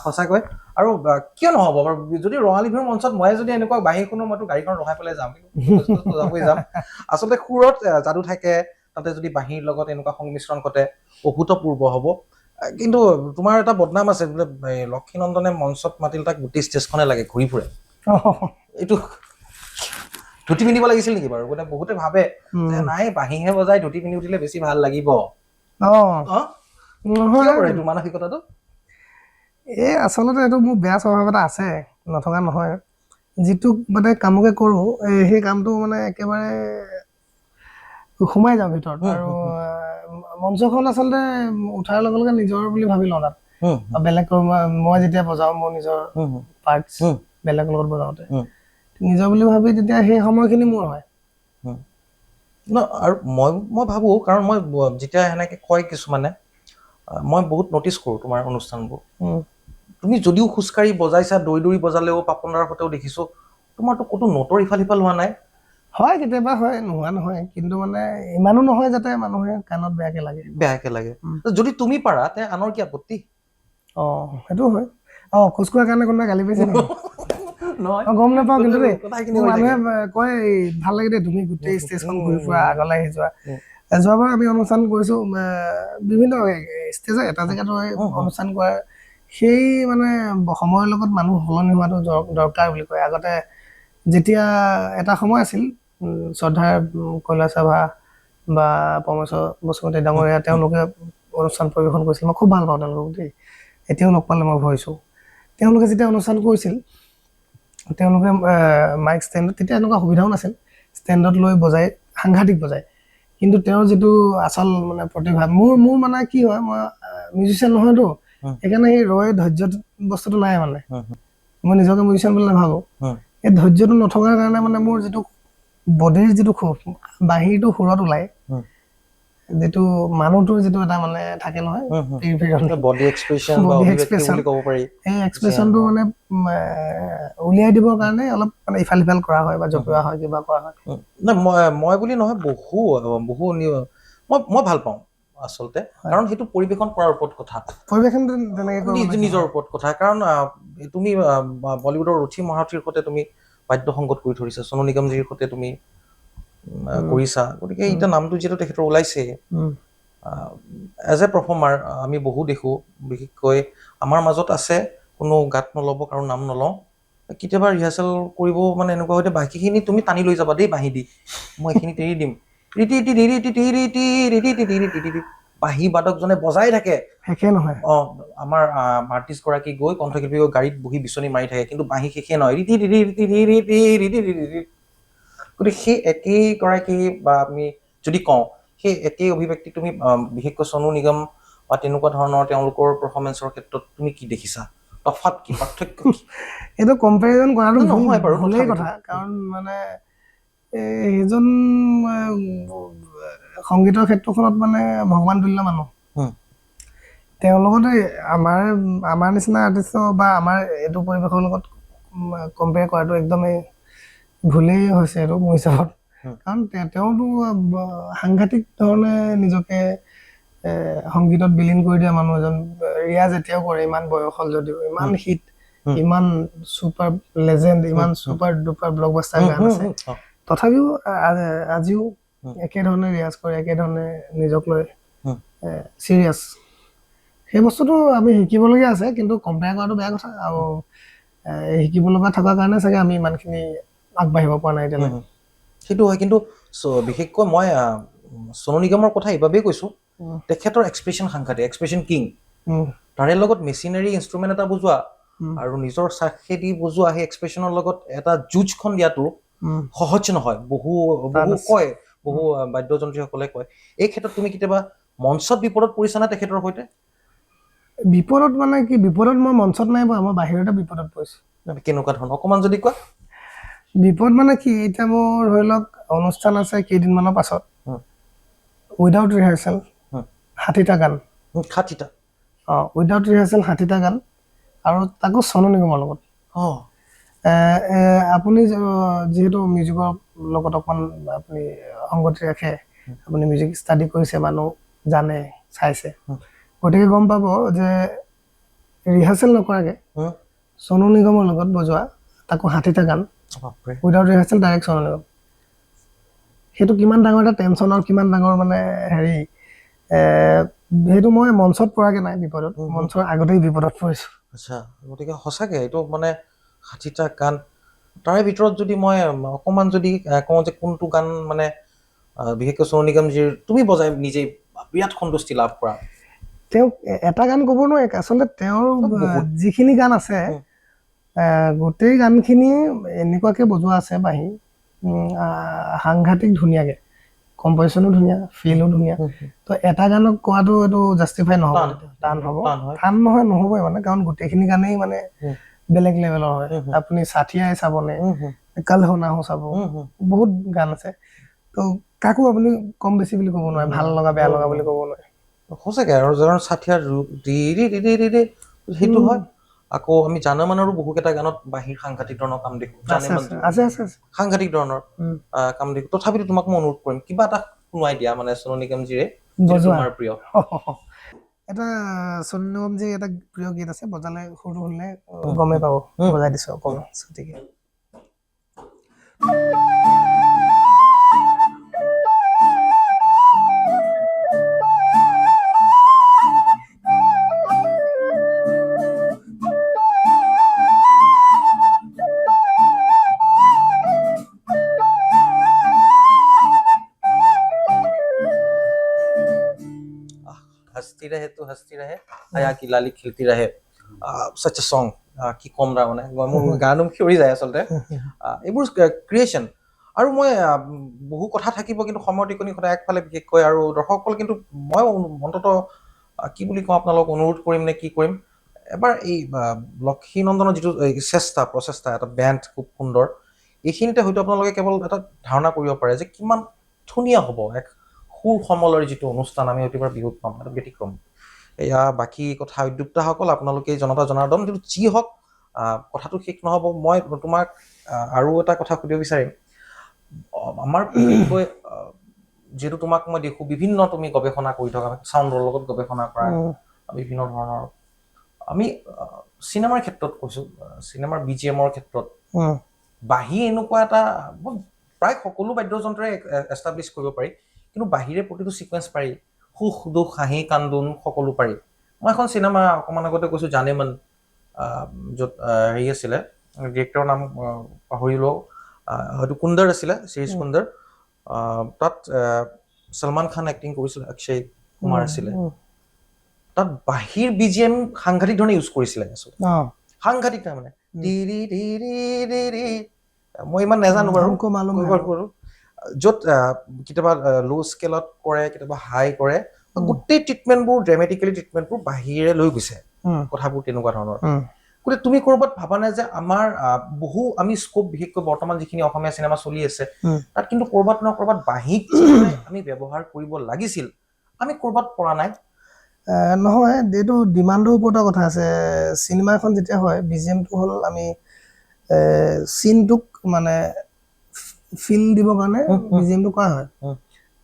A: সঁচাকৈ। আৰু কিয় নহ'ব বাৰু, যদি ৰঙালী বিহুৰ মঞ্চত মই যদি এনেকুৱা বাঁহী শুনো, মইতো গাড়ীখন ৰখাই পেলাই যাম, যাবই যাম। আচলতে সুৰত যাদু থাকে, তাতে যদি বাঁহীৰ লগত এনেকুৱা সংমিশ্ৰণ ঘটে অভূতপূৰ্ব হ'ব। কিন্তু তোমাৰ এটা বদনাম আছে বোলে লক্ষীনন্দনে মঞ্চত মাতিল তাক গোটেই ষ্টেজখনে লাগে ঘূৰি ফুৰে এইটো ধুতি পিন্ধিব লাগিছিল নেকি বাৰু মানে বহুতে ভাবে যে নাই বাঁহীহে বজাই ধুতি পিন্ধি উঠিলে বেছি ভাল লাগিব
B: নহয়
A: কিয় বাৰু এইটো মানসিকতাটো
B: এই আচলতে এইটো মোৰ বেয়া স্বভাৱ এটা আছে নথকা নহয় যিটো মানে কামকে কৰোঁ সেই কামটো মানে একেবাৰে সোমাই যাওঁ ভিতৰত আৰু মঞ্চখন আচলতে উঠাৰ লগে লগে নিজৰ বুলি ভাবি লওঁ তাত বেলেগ মই যেতিয়া বজাওঁ মোৰ নিজৰ পাৰ্টছ বেলেগৰ লগত বজাওঁতে নিজৰ বুলি ভাবি তেতিয়া সেই সময়খিনি মোৰ হয়
A: ন আৰু মই ভাবোঁ কাৰণ মই যেতিয়া সেনেকৈ কয় কিছুমানে মই বহুত নটিচ কৰোঁ তোমাৰ অনুষ্ঠানবোৰ তুমি যদিও খোজকাঢ়ি বজাইছা দৌৰি বজালেও পাপনদাৰ সৈতেও দেখিছোঁ তোমাৰতো ক'তো নোটৰ ইফাল সিফাল হোৱা নাই
B: হয় কেতিয়াবা হয় নোহোৱা নহয় কিন্তু মানে ইমানো নহয় যাতে মানুহে কাণত বেয়াকে লাগে
A: যদি তুমি পাৰা তে আনৰ কি আপত্তি
B: সেইটো হয় খোজ কঢ়াৰ কাৰণে কোনোবাই গালি পাইছে নেকি গম নাপাওঁ কিন্তু দেই মানুহে কয় ভাল লাগে দেই তুমি গোটেই ষ্টেজখন ঘূৰি ফুৰা আগলৈ আহি যোৱা যোৱাবাৰ আমি অনুষ্ঠান কৰিছোঁ বিভিন্ন ষ্টেজত এটা জেগাত অনুষ্ঠান কৰাৰ সেই মানে সময়ৰ লগত মানুহ সলনি হোৱাটো দৰকাৰ বুলি কয় আগতে যেতিয়া এটা সময় আছিল শ্ৰদ্ধাৰ কৈলাশাভা বা পৰমেশ্বৰ বসুমতাৰী ডাঙৰীয়া তেওঁলোকে অনুষ্ঠান পৰিৱেশন কৰিছিল মই খুব ভাল পাওঁ তেওঁলোকক দেই এতিয়াও লগ পালে মই ভৰিছোঁ তেওঁলোকে যেতিয়া অনুষ্ঠান কৰিছিল তেওঁলোকে মাইক ষ্টেণ্ডত তেতিয়া এনেকুৱা সুবিধাও নাছিল ষ্টেণ্ডত লৈ বজাই সাংঘাতিক বজায় কিন্তু তেওঁৰ যিটো আচল মানে প্ৰতিভা মোৰ মানে কি হয় মই মিউজিচিয়ান নহয়তো সেইকাৰণে সেই ধৈৰ্য বস্তুটো নাই মানে মই নিজকে মিউজিচিয়ান বুলি নাভাবোঁ এই ধৈৰ্যটো নথকাৰ কাৰণে মানে মোৰ যিটো বডিৰ যিটো খুব বাহিৰটো সুৰত ওলায় যিটো মানুহটোৰ যিটো এটা মানে থাকে নহয়
A: বডি এক্সপ্ৰেছন
B: এই এক্সপ্ৰেছনটো মানে উলিয়াই দিবৰ কাৰণে অলপ মানে ইফাল সিফাল কৰা হয় বা জপিওৱা হয় কিবা কৰা হয়
A: মই বুলি নহয় বহু মই ভাল পাওঁ আচলতে কাৰণ সেইটো পৰিৱেশন কৰাৰ ওপৰত কথা নিজৰ ওপৰত কথা কাৰণ তুমি বলিউডৰ ৰুচি মহাৰথীৰ সৈতে তুমি বাদ্যসংগত কৰি ধৰিছা সোণু নিগমজীৰ সৈতে তুমি কৰিছা গতিকে এতিয়া নামটো যিহেতু তেখেতৰ ওলাইছে এজ এ পাৰফৰ্মাৰ আমি বহু দেখোঁ বিশেষকৈ আমাৰ মাজত আছে কোনো গাত নল'ব কাৰো নাম নলওঁ কেতিয়াবা ৰিহাৰ্চেল কৰিব মানে এনেকুৱা হয়তো বাকীখিনি তুমি টানি লৈ যাবা দেই বাঁহী দি মই এইখিনি এৰি দিম বাঁহী বাদকজনে বজাই থাকে
B: শেষে নহয়
A: আমাৰ আৰ্টিষ্টগৰাকী গৈ কণ্ঠশিল্পী গৈ গাড়ীত বহি বিচনী মাৰি থাকে কিন্তু বাঁহী শেষে নহয় গতিকে সেই একেইগৰাকী বা আমি যদি কওঁ সেই একেই অভিব্যক্তি তুমি বিশেষকৈ সোণু নিগম বা তেনেকুৱা ধৰণৰ তেওঁলোকৰ পাৰফৰ্মেঞ্চৰ ক্ষেত্ৰত তুমি কি দেখিছা তফাৎ কি পাৰ্থক্য
B: এইটো কম্পেৰিজন কৰাটো
A: নহয় বাৰু
B: ভুলেই কথা কাৰণ মানে এইজন সংগীতৰ ক্ষেত্ৰখনত মানে ভগৱান তুল্য মানুহ তেওঁৰ লগতে আমাৰ নিচিনা আৰ্টিষ্ট বা আমাৰ এইটো পৰিৱেশৰ লগত কম্পেয়াৰ কৰাটো একদমেই ভুলেই হৈছে এইটো মোৰ হিচাপত কাৰণ তেওঁতো সাংঘাতিক ধৰণে নিজকে সংগীতত বিলীন কৰি দিয়া মানুহ এজন ৰিয়াজ এতিয়াও কৰে ইমান বয়স হ'ল যদিও ইমান হিট ইমান ছুপাৰ লেজেণ্ড ইমান ছুপাৰ ডুপাৰ ব্লকবাষ্টাৰ গান আছে তথাপিও আজিও একেধৰণে ৰিয়াজ কৰে একেধৰণে নিজক লৈ চিৰিয়াছ সেই বস্তুটো আমি শিকিবলগীয়া আছে কিন্তু কম্পেয়াৰ কৰাটো বেয়া কথা আৰু শিকিব লগা থকাৰ কাৰণে চাগে আমি ইমানখিনি আগবাঢ়িব পৰা নাই এতিয়ালৈ
A: সেইটো হয় কিন্তু বিশেষকৈ মই সোণু নিগমৰ কথা এইবাবেই কৈছোঁ তেখেতৰ এক্সপ্ৰেছন সাংঘাতিক এক্সপ্ৰেছন কিং তাৰে লগত মেচিনাৰী ইনষ্ট্ৰুমেণ্ট এটা বজোৱা আৰু নিজৰ চাখেদি বজোৱা সেই এক্সপ্ৰেছনৰ লগত এটা যুঁজখন দিয়াটো সহজ নহয় বহু কয় বহু বাদ্যযন্ত্ৰীসকলে কয় এই ক্ষেত্ৰত তুমি কেতিয়াবা মঞ্চত বিপদত পৰিছানে তেখেতৰ সৈতে
B: বিপদত মানে কি বিপদত মই মঞ্চত নাই পোৱা মই বাহিৰতে বিপদত পৰিছোঁ
A: কেনেকুৱা ধৰণৰ অকণমান যদি কোৱা
B: বিপদ মানে কি এতিয়া মোৰ ধৰি লওক অনুষ্ঠান আছে কেইদিনমানৰ পাছত উইদাউট ৰিহাৰ্চেল 60টা গান
A: 60টা
B: উইদাউট ৰিহাৰ্চেল 60টা গান আৰু তাকো সোণু নিগমৰ লগত আপুনি যিহেতু মিউজিকৰ লগত অকণমান আপুনি সংগতি ৰাখে আপুনি মিউজিক ষ্টাডি কৰিছে মানুহ জানে চাইছে গতিকে গম পাব যে ৰিহাৰ্চেল নকৰাকৈ সোণু নিগমৰ লগত বজোৱা তাকো 60টা গান উইদাউট ৰিহাৰ্চেল ডাইৰেক্ট সোণু নিগম সেইটো কিমান ডাঙৰ এটা টেনশ্যনৰ কিমান ডাঙৰ মানে হেৰি সেইটো মই মঞ্চত পৰাগে নাই বিপদত, মঞ্চৰ আগতেই বিপদত পৰিছো।
A: আচ্ছা, গতিকে সঁচাকে এইটো মানে 60টা গান, তাৰে ভিতৰত যদি মই অকণমান যদি কওঁ যে কোনটো গান মানে বিশেষকৈ সোনু নিগমজীৰ তুমি বজাই নিজেই বিৰাট সন্তুষ্টি লাভ কৰা?
B: তেওঁ এটা গান ক'ব নোৱাৰে, আচলতে তেওঁৰ
A: বহুত।
B: যিখিনি গান আছে গোটেই গানখিনি এনেকুৱাকে বজোৱা আছে বাঁহী, সাংঘাতিক ধুনীয়াকে, কম্পজিশ্যনো ধুনীয়া, ফিলো ধুনীয়া। তো এটা গানক কোৱাটো এইটো জাষ্টিফাই নহ'ব, টান হ'ব, টান নহয়, নহ'বই মানে, কাৰণ গোটেইখিনি গানেই মানে বেলেগ লেভেলৰ হয়। আপুনি সাথিয়াই চাবনে, কাল হো না হো চাব, বহুত গান আছে। তো কাকো আপুনি কম বেছি বুলি ক'ব নোৱাৰে, ভাল লগা বেয়া লগা বুলি ক'ব নোৱাৰে।
A: সঁচাকে, আৰু জন সাথিয়াৰ ৰূপ সেইটো হয়। আকৌ আমি জানমানৰো বহুকেইটা গানত বাঁহীৰ সাংঘাতিক ধৰণৰ কাম দেখো, সাংঘাতিক ধৰণৰ কাম দেখো। তথাপিতো তোমাক মই অনুৰোধ কৰিম কিবা এটা শুনাই দিয়া মানে সোনু নিগমজীৰে তোমাৰ প্ৰিয়।
B: এটা সোনু নিগমজীৰ এটা প্ৰিয় গীত আছে, বজালে সুৰটো শুনিলে গমেই পাব, বজাই দিছো অকণমান ছুটিকে।
A: हस्ती रहे तो हस्ती रहे, आया की लाली खिलती रहे, such a song, কি ক'ম তাৰ মানে মোৰ গানো খেৰি যায় আচলতে। এইবোৰ ক্ৰিয়েশ্যন। আৰু মই বহু কথা থাকিব, কিন্তু সময়ৰ টিকনি সদায় একফালে বিশেষকৈ, আৰু দৰ্শকসকল কিন্তু মই অন্ততঃ কি বুলি কওঁ আপোনালোকক অনুৰোধ কৰিম নে কি কৰিম, এবাৰ এই লক্ষীনন্দনৰ যিটো প্ৰচেষ্টা, এটা বেণ্ড খুব সুন্দৰ, এইখিনিতে হয়তো আপোনালোকে কেৱল এটা ধাৰণা কৰিব পাৰে যে কিমান ধুনীয়া হ'ব এক সুৰ সমলৰ যিটো অনুষ্ঠান আমি অতিবাৰ বিহুত পাম, এটা ব্যতিক্ৰম। এয়া বাকী কথা উদ্যোক্তাসকল, আপোনালোকে জনতা জনাৰ্দন, কিন্তু যি হওক কথাটো শেষ নহ'ব। মই তোমাক আৰু এটা কথা সুধিব বিচাৰিম। আমাৰ বিশেষকৈ যিহেতু তোমাক মই দেখোঁ বিভিন্ন তুমি গৱেষণা কৰি থকা, চাউণ্ডৰ লগত গৱেষণা কৰা, বিভিন্ন ধৰণৰ, আমি চিনেমাৰ ক্ষেত্ৰত কৈছোঁ, চিনেমাৰ BGM-ৰ ক্ষেত্ৰত বাঁহী এনেকুৱা এটা, প্ৰায় সকলো বাদ্যযন্ত্ৰৰে এষ্টাব্লিছ কৰিব পাৰি, কিন্তু বাহিৰে প্ৰতিটো ছিকুৱেঞ্চ পাৰি, সুখ দুখ হাঁহি কান্দোন সকলো পাৰি। মই এখন চিনেমা অকণমান আগতে কৈছোঁ, জানেমান, য'ত হেৰি আছিলে, ডিৰেক্টৰৰ নাম পাহৰিলেও, হয়তো কুন্দৰ আছিলে, শ্ৰীজ কুন্দৰ, তাত সলমান খান এক্টিং কৰিছিলে, অক্ষয় কুমাৰ আছিলে, তাত বাঁহীৰ BGM সাংঘাতিক ধৰণে ইউজ কৰিছিলে আচলতে, সাংঘাতিক তাৰমানে, মই ইমান নাজানো বাৰু, য'ত কেতিয়াবা ল' স্কেলত কৰে, কেতিয়াবা হাই কৰে, গোটেই ট্ৰিটমেণ্টবোৰ, ড্ৰামেটিকেলি ট্ৰিটমেণ্টবোৰ বাহিৰে লৈ গৈছে, কথাবোৰ তেনেকুৱা ধৰণৰ। গতিকে তুমি ক'ৰবাত ভাবানে যে আমাৰ আমি স্কোপ, বিশেষকৈ বৰ্তমান যিখিনি অসমীয়া চিনেমা চলি আছে, তাত কিন্তু ক'ৰবাত নহয় ক'ৰবাত বাঁহীক আমি ব্যৱহাৰ কৰিব লাগিছিল, আমি ক'ৰবাত পৰা নাই?
B: নহয়, এইটো ডিমাণ্ডৰ ওপৰতো কথা আছে। চিনেমা এখন যেতিয়া হয়, BGMটো হ'ল আমি চিনটোক মানে ফিল দিবৰ কাৰণে BGMটো কৰা হয়।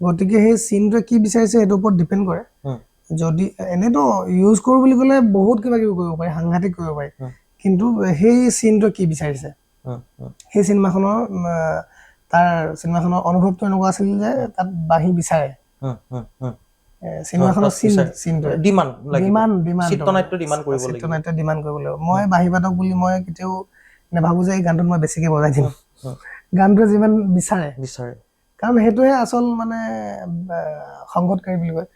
B: গতিকে সেই চিনটোৱে কি বিচাৰিছে সেইটোৰ ওপৰত ডিপেণ্ড কৰে। যদি এনেতো ইউজ কৰোঁ বুলি ক'লে বহুত কিবা কিবি কৰিব পাৰি, সাংঘাতিক কৰিব পাৰি, কিন্তু সেই চিনটোৱে কি বিচাৰিছে, সেই চিনেমাখনৰ অনুভৱটো এনেকুৱা আছিল যে তাত বাঁহী বিচাৰে, চিনেমাখনৰ চিনটোৱে চিত্ৰনাট্য ডিমাণ্ড কৰিব লাগিব। মই বাঁহী বাদক বুলি মই কেতিয়াও নাভাবোঁ যে এই গানটোত মই বেছিকে বজাই দিম, গানটোৱে যিমান বিচাৰে, কাৰণ সেইটোহে আচল মানে সংগতকাৰী বুলি কয়।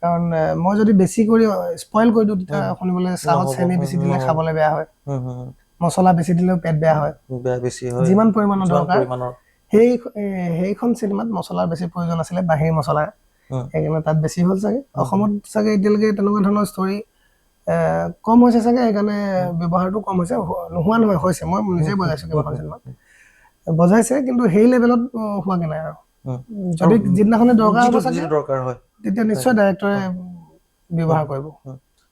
B: কাৰণ মই যদি বেছি কৰি স্পইল কৰি দিওঁ, তেতিয়া শুনিবলৈ, চাহত চেনি বেছি দিলে খাবলৈ বেয়া হয়, মছলা বেছি দিলেও পেট বেয়া হয়, যিমান পৰিমাণৰ দৰকাৰ। সেইখন চিনেমাত মছলাৰ বেছি প্ৰয়োজন আছিলে, বাঁহীৰ মছলাৰ, সেইকাৰণে তাত বেছি হ'ল চাগে। অসমত চাগে এতিয়ালৈকে তেনেকুৱা ধৰণৰ ষ্টৰী কম হৈছে চাগে, সেইকাৰণে ব্যৱহাৰটো কম হৈছে, নোহোৱা নহয়, হৈছে। মই নিজে বজাইছোঁ কেইবাখন চিনেমাত, বজাইছে, কিন্তু সেই লেভেলত হোৱাগে নাই। আৰু যদি যিদিনাখনে দৰকাৰ হ'ব চাগে, তেতিয়া নিশ্চয় ডাইৰেক্টৰে ব্যৱহাৰ কৰিব।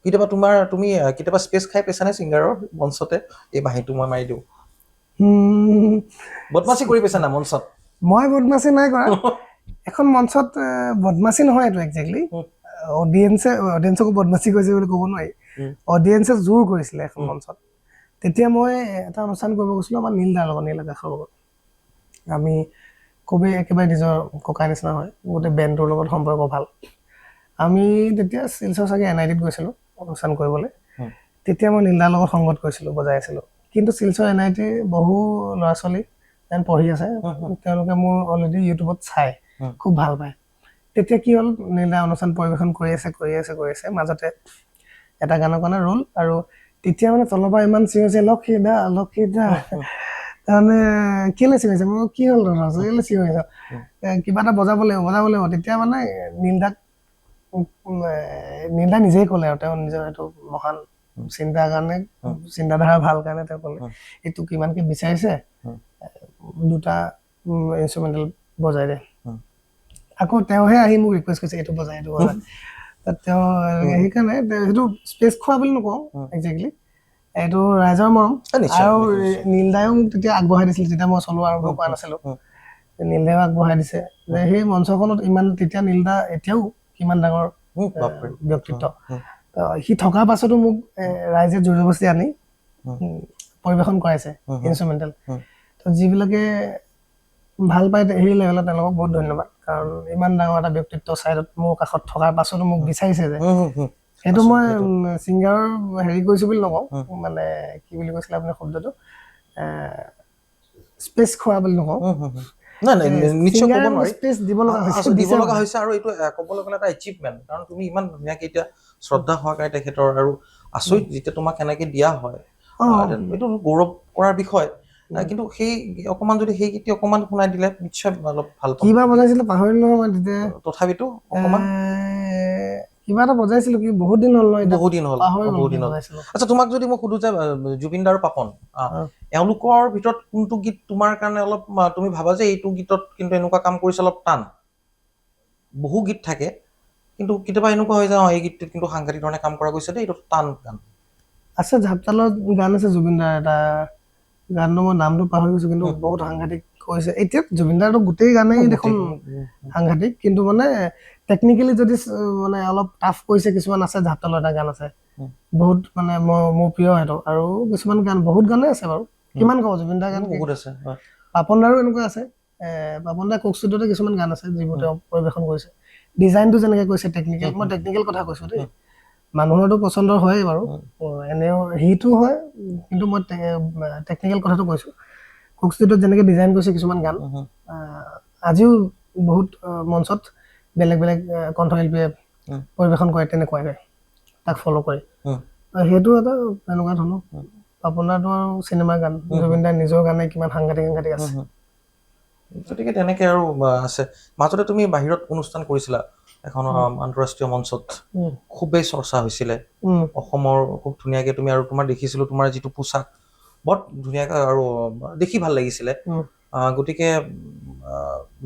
A: কেতিয়াবা তুমি কেতিয়াবা স্পেচ খাই পাইছানে ছিংগাৰৰ মঞ্চতে, এই বাঁহীটো মই মাৰি দিওঁ, বদমাচি কৰি পাইছা না মঞ্চত?
B: মই বদমাচি নাই কৰা। এখন মঞ্চত বদমাচি নহয় এইটো একজেক্টলি, অডিয়েঞ্চকো বদমাচি কৰিছে বুলি ক'ব নোৱাৰি, অডিয়েঞ্চে জোৰ কৰিছিলে এখন মঞ্চত। তেতিয়া মই এটা অনুষ্ঠান কৰিব গৈছিলোঁ আমাৰ নীল আকাশৰ লগত। আমি খুবেই একেবাৰে নিজৰ ককাই নিচিনা হয়, গোটেই বেণ্ডটোৰ লগত সম্পৰ্ক ভাল। আমি তেতিয়া শিলচৰ চাগে NIT গৈছিলোঁ অনুষ্ঠান কৰিবলৈ। তেতিয়া মই নীলদাৰ লগত সংগত কৰিছিলোঁ, বজাই আছিলোঁ। কিন্তু শিলচৰ NIT বহু ল'ৰা ছোৱালী যেন পঢ়ি আছে, তেওঁলোকে মোৰ অলৰেডি ইউটিউবত চাই খুব ভাল পায়। তেতিয়া কি হ'ল, নীলদা অনুষ্ঠান পৰিৱেশন কৰি আছে মাজতে এটা গানৰ কাৰণে ৰোল, আৰু তেতিয়া মানে তলৰ পৰা ইমান চিঞৰিছে লক্ষীদা তাৰমানে কেলে চিঞৰিছে, মই কি হ'ল কেলে চিঞৰিছ, কিবা এটা বজাব লাগিব। তেতিয়া মানে নীলদা নিজেই ক'লে, আৰু তেওঁ নিজৰ এইটো মহান চিন্তাৰ কাৰণে, চিন্তাধাৰা ভাল কাৰণে তেওঁ ক'লে এইটো কিমানকে বিচাৰিছে, দুটা ইনষ্ট্ৰুমেণ্টেল বজাই দে। আকৌ তেওঁহে আহি মোক ৰিকুৱেষ্ট কৰিছে এইটো বজাই। তেওঁ সেইকাৰণে সেইটো স্পেচ খোৱা বুলি নকওঁ একজেক্টলি, এইটো ৰাইজৰ মৰম। আৰু নীলদায়ো মোক তেতিয়া আগবঢ়াই দিছিল, যেতিয়া মই চলোৱা আৰম্ভ কৰা নাছিলোঁ, নীলদায়ো আগবঢ়াই দিছে যে সেই মঞ্চখনত ইমান, তেতিয়া নীলদা এতিয়াও কিমান ডাঙৰ ব্যক্তিত্ব। সি থকাৰ পাছতো মোক ৰাইজে জোৰ জবস্তি আনি পৰিৱেশন কৰাইছে ইনষ্ট্ৰুমেণ্টেল। যিবিলাকে ভাল পায় সেই লেভেলত তেওঁলোকক বহুত ধন্যবাদ, কাৰণ ইমান ডাঙৰ এটা ব্যক্তিত্ব ছাইডত মোৰ কাষত থকাৰ পাছতো মোক বিচাৰিছে যে, সেইটো মই ছিংগাৰৰ হেৰি কৰিছোঁ বুলি নকওঁ, মানে কি বুলি কৈছিলে আপুনি শব্দটো, স্পেচ খোৱা বুলি নকওঁ।
A: নিশ্চয় ক'ব নোৱাৰি,
B: স্পেচ দিব লগা
A: হৈছে। আৰু এইটো ক'বলৈ গ'লে এটা এচিভমেণ্ট, কাৰণ তুমি ইমান ধুনীয়াকে এতিয়া শ্ৰদ্ধা সহকাৰে তেখেতৰ, আৰু আচৰিত যেতিয়া তোমাক এনেকে দিয়া হয়, এইটো গৌৰৱ কৰাৰ বিষয়। কিন্তু সেই অকমান যদি সেই গীতটি অকমান শুনাই দিলে নিশ্চয় অলপ ভাল পাম।
B: কিবা বজাইছিলো পাহৰিলো নহয় মই তেতিয়া,
A: তথাপিতো অকমান
B: কিবা এটা বজাইছিলো, কি বহুত দিন হ'ল নহয়,
A: বহুত দিন হ'ল। আচ্ছা, তোমাক যদি মই সুধো যে জুবিন দা আৰু পাপন, এওঁলোকৰ ভিতৰত কোনটো গীত তোমাৰ কাৰণে অলপ তুমি ভাবা যে এইটো গীতত কিন্তু এনেকুৱা কাম কৰিছে অলপ টান? বহু গীত থাকে, কিন্তু কেতিয়াবা এনেকুৱা হৈ যায় এই গীতটোত কিন্তু সাংঘাতিক ধৰণে কাম কৰা গৈছে দেই, এইটো টান গান
B: আছে। ঝাপতালত গান আছে জুবিন দাৰ, এটা গানটো মই নামটো পাহৰি গৈছো, কিন্তু বহুত সাংঘাতিক কৰিছে। এতিয়া জুবিন দাৰতো গোটেই গানেই দেখোন সাংঘাতিক, কিন্তু মানে টেকনিকেলি যদি মানে অলপ টাফ কৰিছে কিছুমান আছে। ঝাপতালৰ এটা গান আছে বহুত, মানে মোৰ প্ৰিয় সেইটো। আৰু কিছুমান গান, বহুত গানেই আছে বাৰু, কিমান কওঁ, জুবিন দাৰ গান বহুত আছে। পাপন দাৰো এনেকুৱা আছে, পাপন দাৰ কোক ষ্টুডিঅ'তে কিছুমান গান আছে যিবোৰ তেওঁ পৰিৱেশন কৰিছে। ডিজাইনটো যেনেকে কৈছে টেকনিকেল, মই টেকনিকেল কথা কৈছো দেই, মানুহৰতো পচন্দৰ হয়েই বাৰু, এনেও হিটো হয়, কিন্তু মই টেকনিকেল কথাটো কৈছো। কোক ষ্টুডিঅ'ত যেনেকে ডিজাইন কৰিছে কিছুমান গান, আজিও বহুত মঞ্চত বেলেগ বেলেগ কণ্ঠশিল্পীয়ে পৰিৱেশন কৰে তেনেকুৱাকৈ, তাক ফ'ল' কৰে। সেইটো এটা তেনেকুৱা ধৰণৰ। পাপনাৰটো আৰু চিনেমাৰ গান, জুবিন দাৰ নিজৰ গানে কিমান সাংঘাতিক আছে।
A: গতিকে তেনেকে আৰু আছে। মাজতে তুমি বাহিৰত অনুষ্ঠান কৰিছিলা এখন আন্তঃৰাষ্ট্ৰীয় মঞ্চত, খুবেই চৰ্চা হৈছিলে অসমৰ, খুব ধুনীয়াকে তুমি, আৰু তোমাৰ দেখিছিলো তোমাৰ যিটো পোচাক বৰ ধুনীয়াকে আৰু দেখি ভাল লাগিছিলে। গতিকে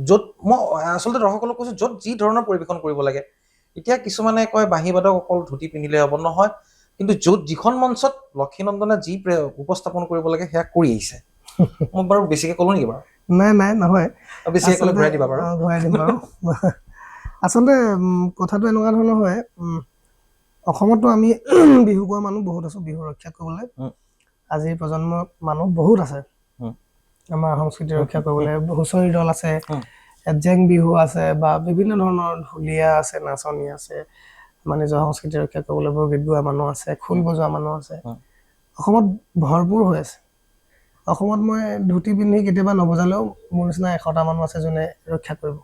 A: য'ত মই আচলতে দৰ্শকসকলক কৈছো, য'ত যি ধৰণৰ পৰিৱেশন কৰিব লাগে, এতিয়া কিছুমানে কয় বাঁহী বাদক অকল ধুতি পিন্ধিলে হ'ব, নহয়, কিন্তু য'ত যিখন মঞ্চত লক্ষীনন্দনে যি উপস্থাপন কৰিব লাগে সেয়া কৰি আহিছে। মই বাৰু বেছিকে ক'লো নেকি বাৰু?
B: নাই নহয়,
A: বেছিকে ক'লে ঘূৰাই দিবা বাৰু।
B: ঘূৰাই দিম বাৰু। আচলতে কথাটো এনেকুৱা ধৰণৰ হয়, অসমতো আমি বিহু গোৱা মানুহ বহুত আছো, বিহু ৰক্ষা কৰিবলৈ আজিৰ প্ৰজন্মৰ মানুহ বহুত আছে। আমাৰ সংস্কৃতি ৰক্ষা কৰিবলৈ হুঁচৰি দল আছে, জেং বিহু আছে, বা বিভিন্ন ধৰণৰ ঢুলীয়া আছে, নাচনি আছে, আমাৰ নিজৰ সংস্কৃতি ৰক্ষা কৰিবলৈ বৰগীত গোৱা মানুহ আছে, খোল বজোৱা মানুহ আছে। অসমত ভৰপূৰ হৈ আছে। অসমত মই ধুতি পিন্ধি কেতিয়াবা নবজালেও মোৰ নিচিনা 100টা মানুহ আছে যোনে ৰক্ষা কৰিব।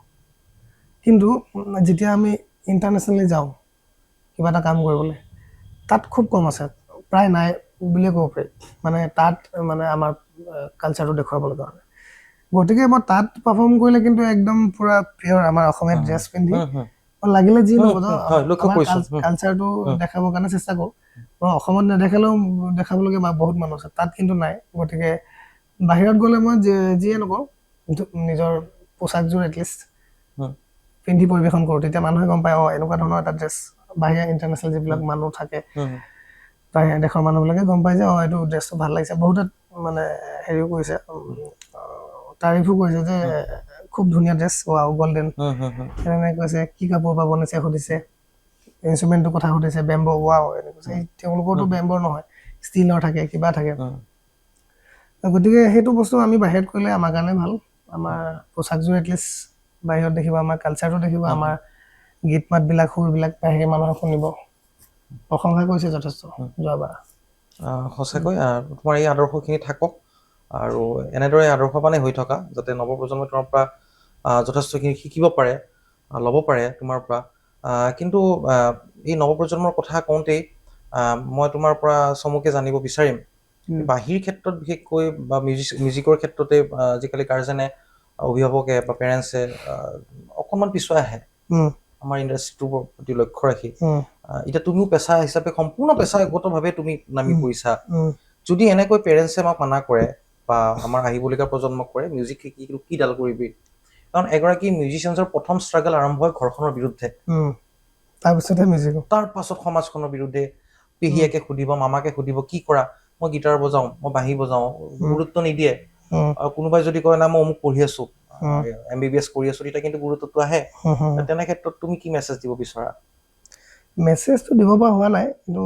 B: কিন্তু যেতিয়া আমি ইণ্টাৰনেশ্যনেলি যাওঁ কিবা এটা কাম কৰিবলৈ, তাত খুব কম আছে, প্ৰায় নাই বুলিয়ে ক'ব পাৰি, মানে তাত মানে আমাৰ কালচাৰটো দেখুৱাবলৈ কাৰণে। গতিকে মই তাত পাৰফৰ্ম কৰিলে কিন্তু একদম পুৰা পিয়ৰ আমাৰ অসমীয়া ড্ৰেছ পিন্ধি, লাগিলে যি নবজাওঁ কালচাৰটো দেখাবৰ কাৰণে চেষ্টা কৰোঁ। মই অসমত নেদেখালেও দেখাবলগীয়া বহুত মানুহ আছে, তাত কিন্তু নাই। গতিকে বাহিৰত গ'লে মই যিয়ে নকওঁ, নিজৰ পোচাকযোৰ এটলিষ্ট পিন্ধি পৰিৱেশন কৰোঁ, তেতিয়া মানুহে গম পায় এনেকুৱা ধৰণৰ এটা ড্ৰেছ। বাহিৰা ইণ্টাৰনেশ্যনেল যিবিলাক মানুহ থাকে, বাহিৰা দেশৰ মানুহবিলাকে গম পায় যে এইটো ড্ৰেছটো ভাল লাগিছে। বহুতে মানে হেৰিও কৰিছে, তাৰিফো কৰিছে যে খুব ধুনীয়া ড্ৰেছ, গল্ডেন এনেকৈ কৈছে। কি কাপোৰ পৰা বনাইছে সুধিছে, ইনষ্ট্ৰুমেণ্টটোৰ কথা সুধিছে, বেম্ব' এনেকৈ কৈছে। তেওঁলোকৰতো বেম্ব'ৰ নহয়, ষ্টীলৰ থাকে, কিবা থাকে। গতিকে সেইটো বস্তু আমি বাহিৰত কৰিলে আমাৰ কাৰণে ভাল। আমাৰ পোচাকযোৰ এটলিষ্ট বাহিৰত দেখিব, আমাৰ কালচাৰটো দেখিব, আমাৰ গীত মাতবিলাক সুৰবিলাক বাহিৰে মানুহে শুনিব। প্ৰশংসা কৰিছে যথেষ্ট যোৱাবাৰ।
A: সঁচাকৈ তোমাৰ এই আদৰ্শখিনি থাকক আৰু এনেদৰে আদৰ্শবানে হৈ থকা, যাতে নৱপ্ৰজন্মই তোমাৰ পৰা যথেষ্টখিনি শিকিব পাৰে, ল'ব পাৰে তোমাৰ পৰা। কিন্তু এই নৱপ্ৰজন্মৰ কথা কওঁতেই মই তোমাৰ পৰা চমুকে জানিব বিচাৰিম, বাহিৰ ক্ষেত্ৰত বিশেষকৈ বা মিউজিকৰ ক্ষেত্ৰতে আজিকালি গাৰ্জেনে, অভিভাৱকে বা পেৰেণ্টছে অকণমান পিছুৱাই আহে আমাৰ ইণ্ডাষ্ট্ৰিটোৰ প্ৰতি লক্ষ্য ৰাখি। এতিয়া তুমিও পেচা হিচাপে সম্পূৰ্ণ পেছাগতভাৱে তুমি নামি পৰিছা। যদি এনেকৈ পেৰেণ্টছে আমাক মানা কৰে বা আমাৰ আহিবলগীয়া প্ৰজন্মক কৰে মিউজিক শিকি কিডাল কৰিবি, কাৰণ এগৰাকী মিউজিচিয়ানৰ প্ৰথম ষ্ট্ৰাগল আৰম্ভ হয় ঘৰখনৰ বিৰুদ্ধে,
B: তাৰপিছতহে মিউজিক,
A: তাৰ পাছত সমাজখনৰ বিৰুদ্ধে। পেহীয়েকে সুধিব, মামাকে সুধিব কি কৰা, মই গিটাৰ বজাওঁ, মই বাঁহী বজাওঁ, গুৰুত্ব নিদিয়ে। আৰু কোনোবাই যদি কয় না মই অমুক পঢ়ি আছো, MBBS কৰি আছো, তেতিয়া কিন্তু গুৰুত্বটো আহে। তেনে ক্ষেত্ৰত তুমি কি মেছেজ দিব বিচৰা?
B: মেছেজটো দিব পৰা হোৱা নাই, কিন্তু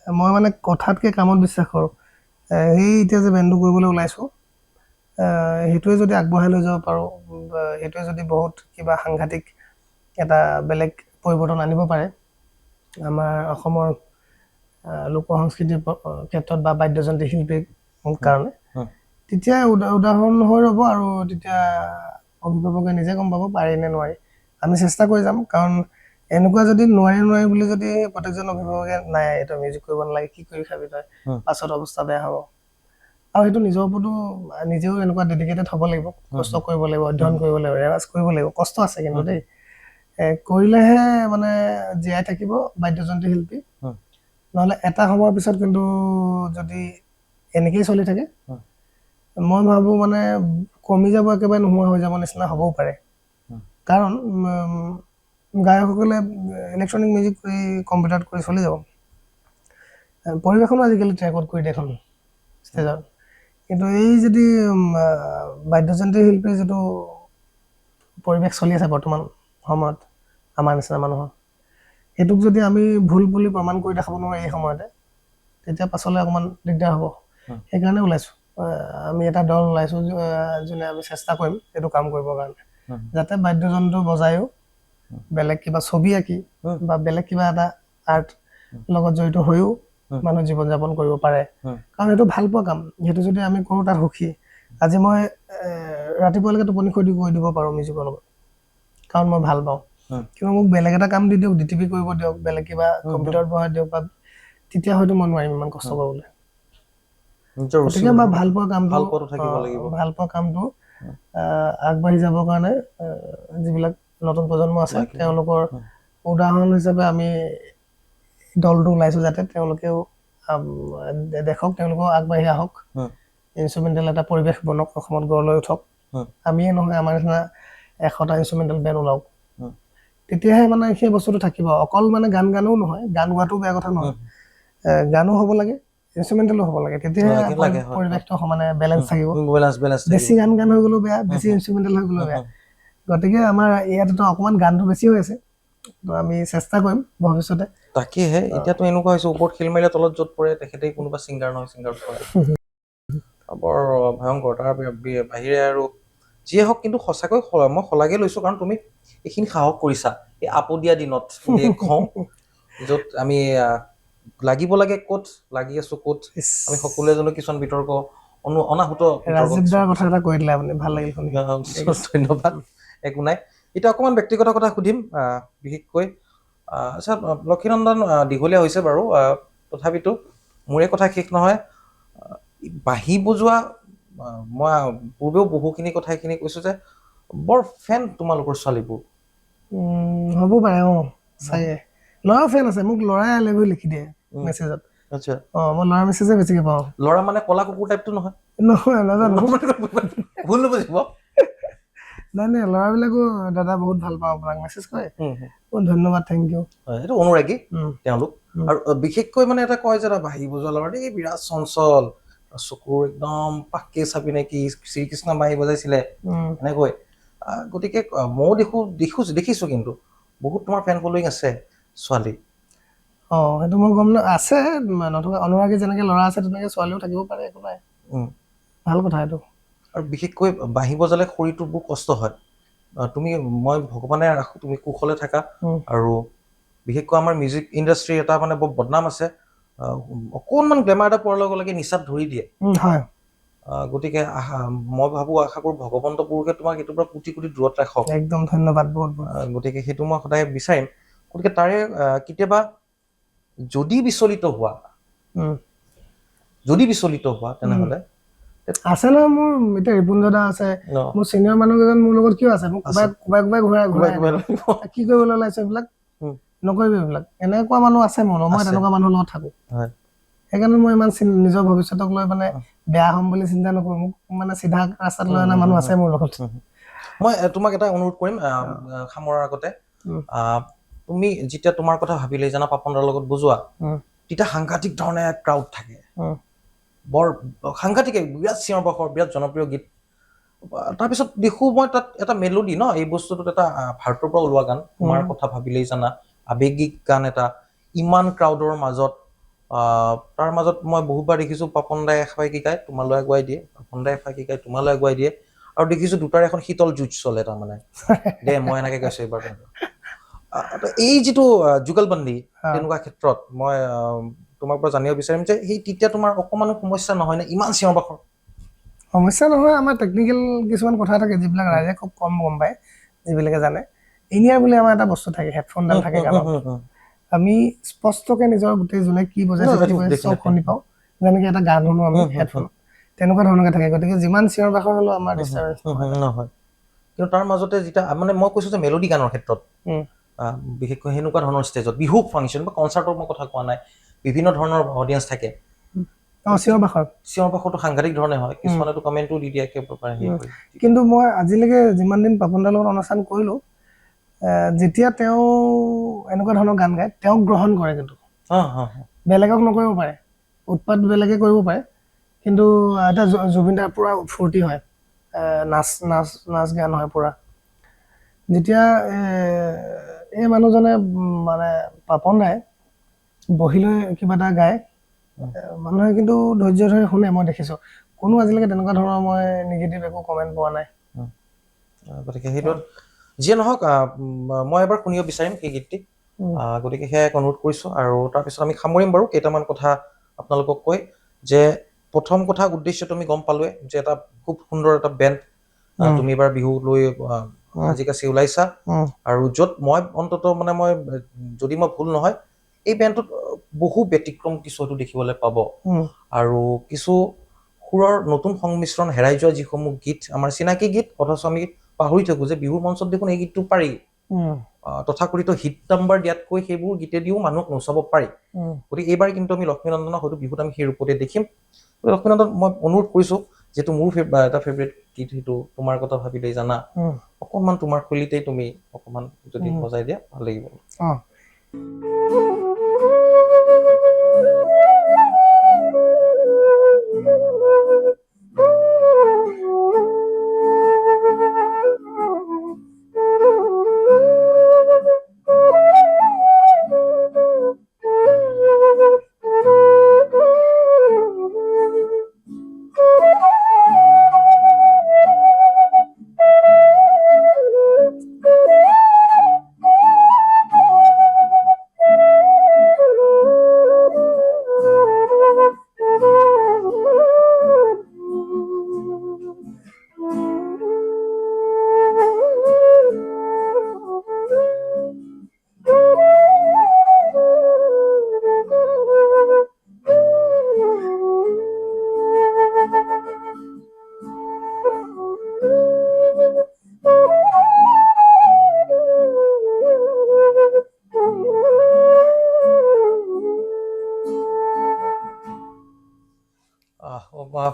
B: মই মানে কথাতকৈ কামত বিশ্বাস কৰোঁ। সেই এতিয়া যে বেণ্ডটো কৰিবলৈ ওলাইছোঁ, সেইটোৱে যদি আগবঢ়াই লৈ যাব পাৰোঁ, সেইটোৱে যদি বহুত কিবা সাংঘাতিক এটা বেলেগ পৰিৱৰ্তন আনিব পাৰে আমাৰ অসমৰ লোক সংস্কৃতিৰ ক্ষেত্ৰত বা বাদ্যযন্ত্ৰী শিল্পীৰ কাৰণে, তেতিয়া উদাহৰণ হৈ ৰ'ব। আৰু তেতিয়া অভিভাৱকে নিজে গম পাব পাৰি নে নোৱাৰি। আমি চেষ্টা কৰি যাম, কাৰণ এনেকুৱা যদি নোৱাৰি বুলি যদি প্ৰত্যেকজন অভিভাৱকে নাই এইটো মিউজিক কৰিব নালাগে, কি কৰি খাবি তই, পাছত অৱস্থা বেয়া হ'ব। আৰু সেইটো নিজৰ ওপৰতো নিজেও এনেকুৱা ডেডিকেটেড হ'ব লাগিব, কষ্ট কৰিব লাগিব, অধ্যয়ন কৰিব লাগিব, ৰেৱাজ কৰিব লাগিব। কষ্ট আছে কিন্তু দেই, কৰিলেহে মানে জীয়াই থাকিব বাদ্যযন্ত্ৰী শিল্পী। নহ'লে এটা সময়ৰ পিছত কিন্তু যদি এনেকেই চলি থাকে, মই ভাবোঁ মানে কমি যাব, একেবাৰে নোহোৱা হৈ যাব নিচিনা হ'বও পাৰে। কাৰণ গায়কসকলে ইলেক্ট্ৰনিক মিউজিক কৰি কম্পিউটাৰত কৰি চলি যাব, পৰিৱেশনো আজিকালি ট্ৰেকত কৰি দেখোন ষ্টেজত। কিন্তু এই যদি বাদ্যযন্ত্ৰী শিল্পীৰ যিটো পৰিৱেশ চলি আছে বৰ্তমান সময়ত আমাৰ নিচিনা মানুহৰ, সেইটোক যদি আমি ভুল বুলি প্ৰমাণ কৰি দেখাব নোৱাৰোঁ এই সময়তে, তেতিয়া পাছলৈ অকণমান দিগদাৰ হ'ব। সেইকাৰণে ওলাইছোঁ, আমি এটা দল ওলাইছোঁ যোনে আমি চেষ্টা কৰিম এইটো কাম কৰিবৰ কাৰণে, যাতে বাদ্যযন্ত্ৰ বজায়ো বেলেগ কিবা ছবি আঁকি বা বেলেগ কিবা এটা আৰ্ট লগত জড়িত হৈও মানুহ জীৱন যাপন কৰিব পাৰে। কাৰণ এইটো ভাল পোৱা কাম, সেইটো যদি আমি কৰোঁ তাত সুখী। আজি মই ৰাতিপুৱালৈকে টোপনি খতি কৰি দিব পাৰোঁ মিউজিকৰ লগত, কাৰণ মই ভাল পাওঁ। কিন্তু মোক বেলেগ এটা কাম দি দিয়ক, DTP কৰিব দিয়ক, বেলেগ কিবা কম্পিউটাৰত বহাই দিয়ক, বা তেতিয়া হয়তো মই নোৱাৰিম ইমান কষ্ট কৰিবলৈ। গতিকে মই ভাল পোৱা কামটো আগবাঢ়ি যাবৰ কাৰণে যিবিলাক নতুন প্ৰজন্ম আছে তেওঁলোকৰ উদাহৰণ হিচাপে আমি দলটো ওলাইছোঁ, যাতে তেওঁলোকেও দেখক, তেওঁলোকেও আগবাঢ়ি আহক, ইনষ্ট্ৰুমেণ্টেল এটা পৰিৱেশ বনক, অসমত গঢ় লৈ উঠক। আমিয়ে নহয়, আমাৰ নিচিনা 100টা ইনষ্ট্ৰুমেণ্টেল বেণ্ড ওলাওক, তেতিয়াহে মানে সেই বস্তুটো থাকিব। অকল মানে গানো নহয়, গান গোৱাটো বেয়া কথা নহয়, গানো হ'ব লাগে, ইনষ্ট্ৰুমেণ্টেলো হ'ব লাগে, তেতিয়াহে পৰিৱেশটো সমানে বেলেঞ্চ থাকিব। বেছি গান হৈ গ'লেও বেয়া, বেছি ইনষ্ট্ৰুমেণ্টেল হৈ গ'লেও বেয়া। গতিকে আমাৰ ইয়াতেতো অকণমান গানটো বেছি হৈ আছে, তো আমি চেষ্টা কৰিম ভৱিষ্যতে।
A: তাকেহে এতিয়াতো এনেকুৱা হৈছে, ওপৰত শিল মাৰিলে তলত য'ত পৰে তেখেতেই কোনোবা ছিংগাৰ নহয়, ছিংগাৰত পৰে। বৰ ভয়ংকৰ। তাৰ বাহিৰে আৰু যিয়ে হওক, কিন্তু সঁচাকৈ মই শলাগে লৈছোঁ, কাৰণ তুমি এইখিনি সাহস কৰিছা এই আপদীয়া দিনত বুলি কওঁ, য'ত আমি লাগিব লাগে ক'ত লাগি আছো, ক'ত আমি সকলোৱে জানো কিছুমান বিতৰ্ক অনাহুত
B: কথা এটা কৈ দিলে আপুনি, ভাল লাগিল শুনি।
A: ধন্যবাদ। একো নাই। এতিয়া অকণমান ব্যক্তিগত কথা সুধিম, বিশেষকৈ আচ্ছা লক্ষীনন্দন, দীঘলীয়া হৈছে বাৰু, তথাপিতো মোৰে কথা শেষ নহয়। বাঁহী বজোৱা, মই পূৰ্বেও বহুখিনি কথা এইখিনি কৈছোঁ যে বৰ ফেন তোমালোকৰ ছোৱালীবোৰ।
B: হ'ব পাৰে, চাগে ল'ৰাও ফেন আছে। মোক ল'ৰাই আলেগৈ লিখি দিয়ে মেছেজত।
A: আচ্ছা,
B: মই ল'ৰা মেছেজে বেছিকৈ পাওঁ।
A: ল'ৰা মানে ক'লা কুকুৰ টাইপটো নহয়?
B: নহয়, নাজানো,
A: ভুল নবুজিব।
B: নাই, ল'ৰাবিলাকো দাদা বহুত ভাল পাওঁ, আপোনাক মেছেজ কৰে, ধন্যবাদ, থেংক ইউ।
A: এইটো অনুৰাগী তেওঁলোক। আৰু বিশেষকৈ মানে এটা কয় যে বাঁহী বজোৱা ল'ৰা দেই বিৰাট চঞ্চল, চকুৰ একদম পাক্কে চাপি নেকি, শ্ৰীকৃষ্ণ বাঁহী বজাইছিলে এনেকৈ। গতিকে ময়ো দেখিছোঁ, কিন্তু বহুত তোমাৰ ফেন ফলোয়িং আছে ছোৱালী।
B: সেইটো মই গম আছে, নথকা অনুৰাগী যেনেকৈ ল'ৰা আছে তেনেকৈ ছোৱালীও থাকিব পাৰে, একো নাই, ভাল কথা এইটো।
A: আৰু বিশেষকৈ বাঁহী বজালে শৰীৰটো বহুত কষ্ট হয়, তুমি মই ভগৱানে ৰাখো তুমি কুশলে থাকা
B: উম,
A: আৰু বিশেষকৈ আমাৰ মিউজিক ইণ্ডাষ্ট্ৰি এটা মানে বৰ বদনাম আছে অকণমান গ্লেমাৰ এটা পোৱাৰ লগে লগে নিচাত ধৰি দিয়ে
B: হয়
A: গতিকে মই ভাবো আশা কৰো ভগৱন্ত পুৰুষে তোমাক এইটোৰ পৰা কোটি কোটি দূৰত ৰাখক
B: একদম ধন্যবাদ বহুত বহুত
A: গতিকে সেইটো মই সদায় বিচাৰিম গতিকে তাৰে কেতিয়াবা যদি বিচলিত হোৱা
B: উম।
A: তেনেহ'লে
B: আছে নহয় মোৰ এতিয়া ৰিপুঞ্জ দা আছে
A: ন
B: মোৰ চিনিয়ৰ মানুহ কেইজন মোৰ লগত কিয় আছে মোক
A: আছে।
B: কোবাই ঘূৰাই
A: কিবা কিবা
B: কি কৰিবলৈ ওলাইছে এইবিলাক
A: উম।
B: নকৰিবি এইবিলাক এনেকুৱা মানুহ আছে মোৰ লগত মই
A: আছে।
B: তেনেকুৱা মানুহৰ লগত থাকো
A: হয়।
B: সেইকাৰণে মই ইমান নিজৰ ভৱিষ্যতক লৈ মানে বেয়া হ'ম বুলি চিন্তা নকৰো মোক মানে চিধা ৰাস্তাত লৈ অনা মানুহ আছে মোৰ লগত
A: মই তোমাক এটা অনুৰোধ কৰিম সামৰাৰ আগতে তুমি যেতিয়া তোমাৰ কথা ভাবিলে জানা পাপনদাৰ লগত বুজোৱা তেতিয়া সাংঘাতিক ধৰণে ক্ৰাউড থাকে বৰ সাংঘাতিকে বিৰাট চিঞৰ বাখৰ বিৰাট জনপ্ৰিয় গীত তাৰপিছত দেখো মই তাত এটা মেলোডি ন এই বস্তুটোত এটা ভাৰতৰ পৰা ওলোৱা গান তোমাৰ কথা ভাবিলেই জানা আৱেগিক গান এটা ইমান ক্ৰাউডৰ মাজত তাৰ মাজত মই বহুবাৰ দেখিছো পাপন দাই এফাই কি গায় তোমালৈ আগুৱাই দিয়ে পাপন দাই এফাই কি গায় তোমালৈ আগুৱাই দিয়ে আৰু দেখিছো দুটাৰ এখন শীতল যুঁজ চলে তাৰমানে দে মই এনেকে কৈছো এইবাৰ এই যিটো যুগলবন্দী তেনেকুৱা ক্ষেত্ৰত মই তোমাৰ পৰা জানিব বিচাৰিম যে সেই তেতিয়া তোমাৰ অকণমানো সমস্যা নহয় নে ইমান চিঞৰ বাখৰ
B: সমস্যা নহয় আমাৰ টেকনিকেল কিছুমান কথা থাকে যিবিলাক ৰাইজে খুব কম গম পায় যিবিলাকে জানে ইনিয়াৰ বুলি আমাৰ এটা বস্তু থাকে হেডফোনডাল থাকে গানত আমি স্পষ্টকে নিজৰ গোটেই যোনে কি বজাইছে চব শুনি পাওঁ যেনেকে এটা গান শুনো আমি হেডফোন তেনেকুৱা ধৰণকে থাকে গতিকে যিমান চিঞৰ বাখৰ হ'লেও আমাৰ ডিষ্টাৰ্বেঞ্চ
A: নহয় কিন্তু তাৰ মাজতে যেতিয়া মানে মই কৈছো যে মেলোডি গানৰ ক্ষেত্ৰত বিশেষকৈ সেনেকুৱা ধৰণৰ ষ্টেজত বিহু ফাংচন বা কনচাৰ্টৰ মই কথা কোৱা নাই বিভিন্ন ধৰণৰ অডিয়েঞ্চ থাকে চিঞৰ বাখৰটো সাংঘাতিক ধৰণে হয় কিছুমানেতো কমেণ্টো দি দিয়ে
B: কিন্তু মই আজিলৈকে যিমান দিন পাপনদাৰ লগত অনুষ্ঠান কৰিলো যেতিয়া তেওঁ এনেকুৱা ধৰণৰ গান গায় তেওঁক গ্ৰহণ কৰে কিন্তু বেলেগক নকৰিব পাৰে উৎপাত বেলেগে কৰিব পাৰে কিন্তু এটা জুবিন দাৰ পুৰা ফূৰ্তি হয় নাচ গান হয় পুৰা যেতিয়া এই মানুহজনে মানে পাপন দাই বহি লৈ কিবা এটা গায় মানুহে কিন্তু ধৈৰ্য ধৰি শুনে মই দেখিছো কোনো আজিলৈকে তেনেকুৱা ধৰণৰ মই নিগেটিভ একো কমেণ্ট পোৱা নাই
A: গতিকে সেইটোত যিয়ে নহওক মই এবাৰ শুনিব বিচাৰিম সেই গীতটি গতিকে সেয়া এক অনুৰোধ কৰিছো আৰু তাৰপিছত আমি সামৰিম বাৰু কেইটামান কথা আপোনালোকক কৈ যে প্ৰথম কথা উদ্দেশ্য তুমি গম পালোৱে যে এটা খুব সুন্দৰ এটা বেণ্ড তুমি এবাৰ বিহু লৈ সাজি কাচি ওলাইছা আৰু য'ত মই অন্তত মানে মই যদি মই ভুল নহয় এই বেণ্ডটোত বহু ব্যতিক্ৰম কিছু হয়তো দেখিবলৈ পাব আৰু কিছু সুৰৰ নতুন সংমিশ্ৰণ হেৰাই যোৱা যিসমূহ গীত আমাৰ চিনাকি গীত অথচ আমি পাহৰি থাকো যে বিহুৰ মঞ্চত দেখোন এই গীতটো পাৰি তথাকথিত হিট নাম্বাৰ দিয়াতকৈ সেইবোৰ গীতে দিও মানুহক নচাব পাৰি গতিকে এইবাৰ কিন্তু আমি লক্ষ্মীনন্দনক হয়তো বিহুত আমি সেই ৰূপতে দেখিম লক্ষ্মীনন্দন মই অনুৰোধ কৰিছো যিহেতু মোৰ এটা ফেভৰেট গীত সেইটো তোমাৰ কথা ভাবিলেই জানা অকণমান তোমাৰ শৈলীতেই তুমি অকণমান যদি বজাই দিয়া ভাল লাগিব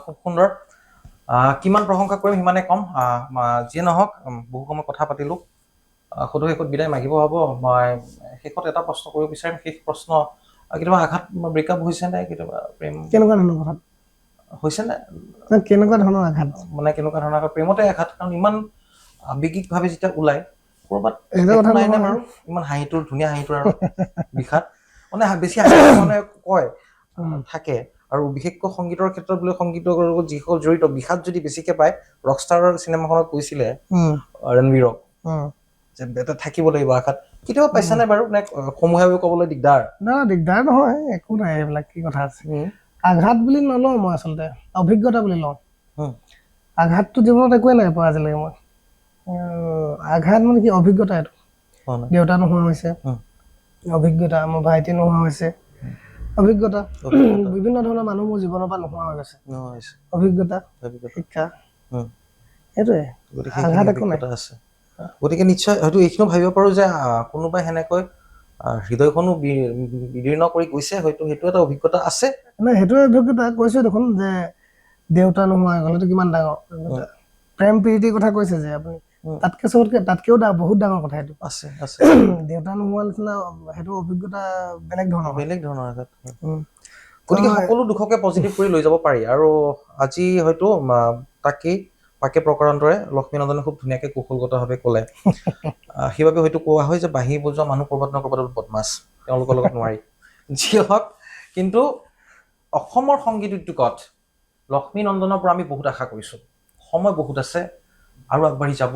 A: খুব সুন্দৰ কিমান প্ৰশংসা কৰিম সিমানে কম যিয়ে নহওক বহু সময় কথা পাতিলো সদৌ শেষত বিদায় মাগিব হ'ব মই শেষত এটা প্ৰশ্ন কৰিব বিচাৰিম শেষ প্ৰশ্ন কেতিয়াবা আঘাত ব্ৰেকআপ হৈছে নে কেতিয়াবা প্ৰেম
B: কেনেকুৱা ধৰণৰ কথা
A: হৈছে নে
B: কেনেকুৱা ধৰণৰ আঘাত
A: মানে কেনেকুৱা ধৰণৰ প্ৰেমতে আঘাত কাৰণ ইমান আৱেগিকভাৱে যেতিয়া ওলাই ক'ৰবাত নাই নে বাৰু ইমান হাঁহিটোৰ ধুনীয়া হাঁহিটোৰ আৰু বিষাদ মানে বেছি হাঁহি মানে কয় থাকে আৰু বিশেষকৈ সংগীতৰ ক্ষেত্ৰত বোলে সংগীতৰ লগত যিসকল জড়িত বিষাদ যদি বেছিকে পায় ৰকষ্টাৰৰ চিনেমাখনত কৈছিলে ৰণবীৰক যে এটা থাকিব লাগিব আঘাত কেতিয়াবা পাইছা নে বাৰু নে সমূহীয়াভাৱে ক'বলৈ দিগদাৰ
B: না দিগদাৰ নহয় একো নাই এইবিলাক কি কথা আছে আঘাত বুলি নলওঁ মই আচলতে অভিজ্ঞতা বুলি লওঁ আঘাতটো জীৱনত একোৱে নাই পোৱা আজিলৈকে মই আঘাত মানে কি অভিজ্ঞতা এইটো দেউতা নোহোৱা হৈছে অভিজ্ঞতা মোৰ ভাইটি নোহোৱা হৈছে অভিজ্ঞতা বিভিন্ন ধৰণৰ মানুহ মোৰ জীৱনৰ পৰা নোহোৱা হৈ গৈছে অভিজ্ঞতা শিক্ষা সেইটোৱে আঘাত একো নাই
A: গতিকে নিশ্চয় হয়তো এইখিনিও ভাবিব পাৰোঁ যে কোনোবাই সেনেকৈ হৃদয়খনো বিদীৰ্ণ কৰি গৈছে হয়তো সেইটো এটা অভিজ্ঞতা আছে
B: নাই সেইটোৱে অভিজ্ঞতা কৈছোঁ দেখোন যে দেউতা নোহোৱা গ'লেতো কিমান ডাঙৰ প্ৰেম প্ৰীতিৰ কথা কৈছে যে আপুনি তাতকেও বহুত ডাঙৰ কথা এইটো
A: আছে আছে
B: দেউতা নোহোৱা নিচিনা সেইটো অভিজ্ঞতা বেলেগ ধৰণৰ
A: আঘাত গতিকে সকলো দুখকে পজিটিভ কৰি লৈ যাব পাৰি আৰু আজি হয়তো পাকে প্ৰকাৰান্তৰে লক্ষ্মীনন্দনে খুব ধুনীয়াকৈ কৌশলগতভাৱে ক'লে সেইবাবে হয়তো কোৱা হয় যে বাঁহী বজোৱা মানুহ ক'ৰবাত ন ক'ৰবাত বদমাছ তেওঁলোকৰ লগত নোৱাৰি যি হওক কিন্তু অসমৰ সংগীত উদ্যোগত লক্ষ্মীনন্দনৰ পৰা আমি বহুত আশা কৰিছোঁ সময় বহুত আছে আৰু আগবাঢ়ি যাব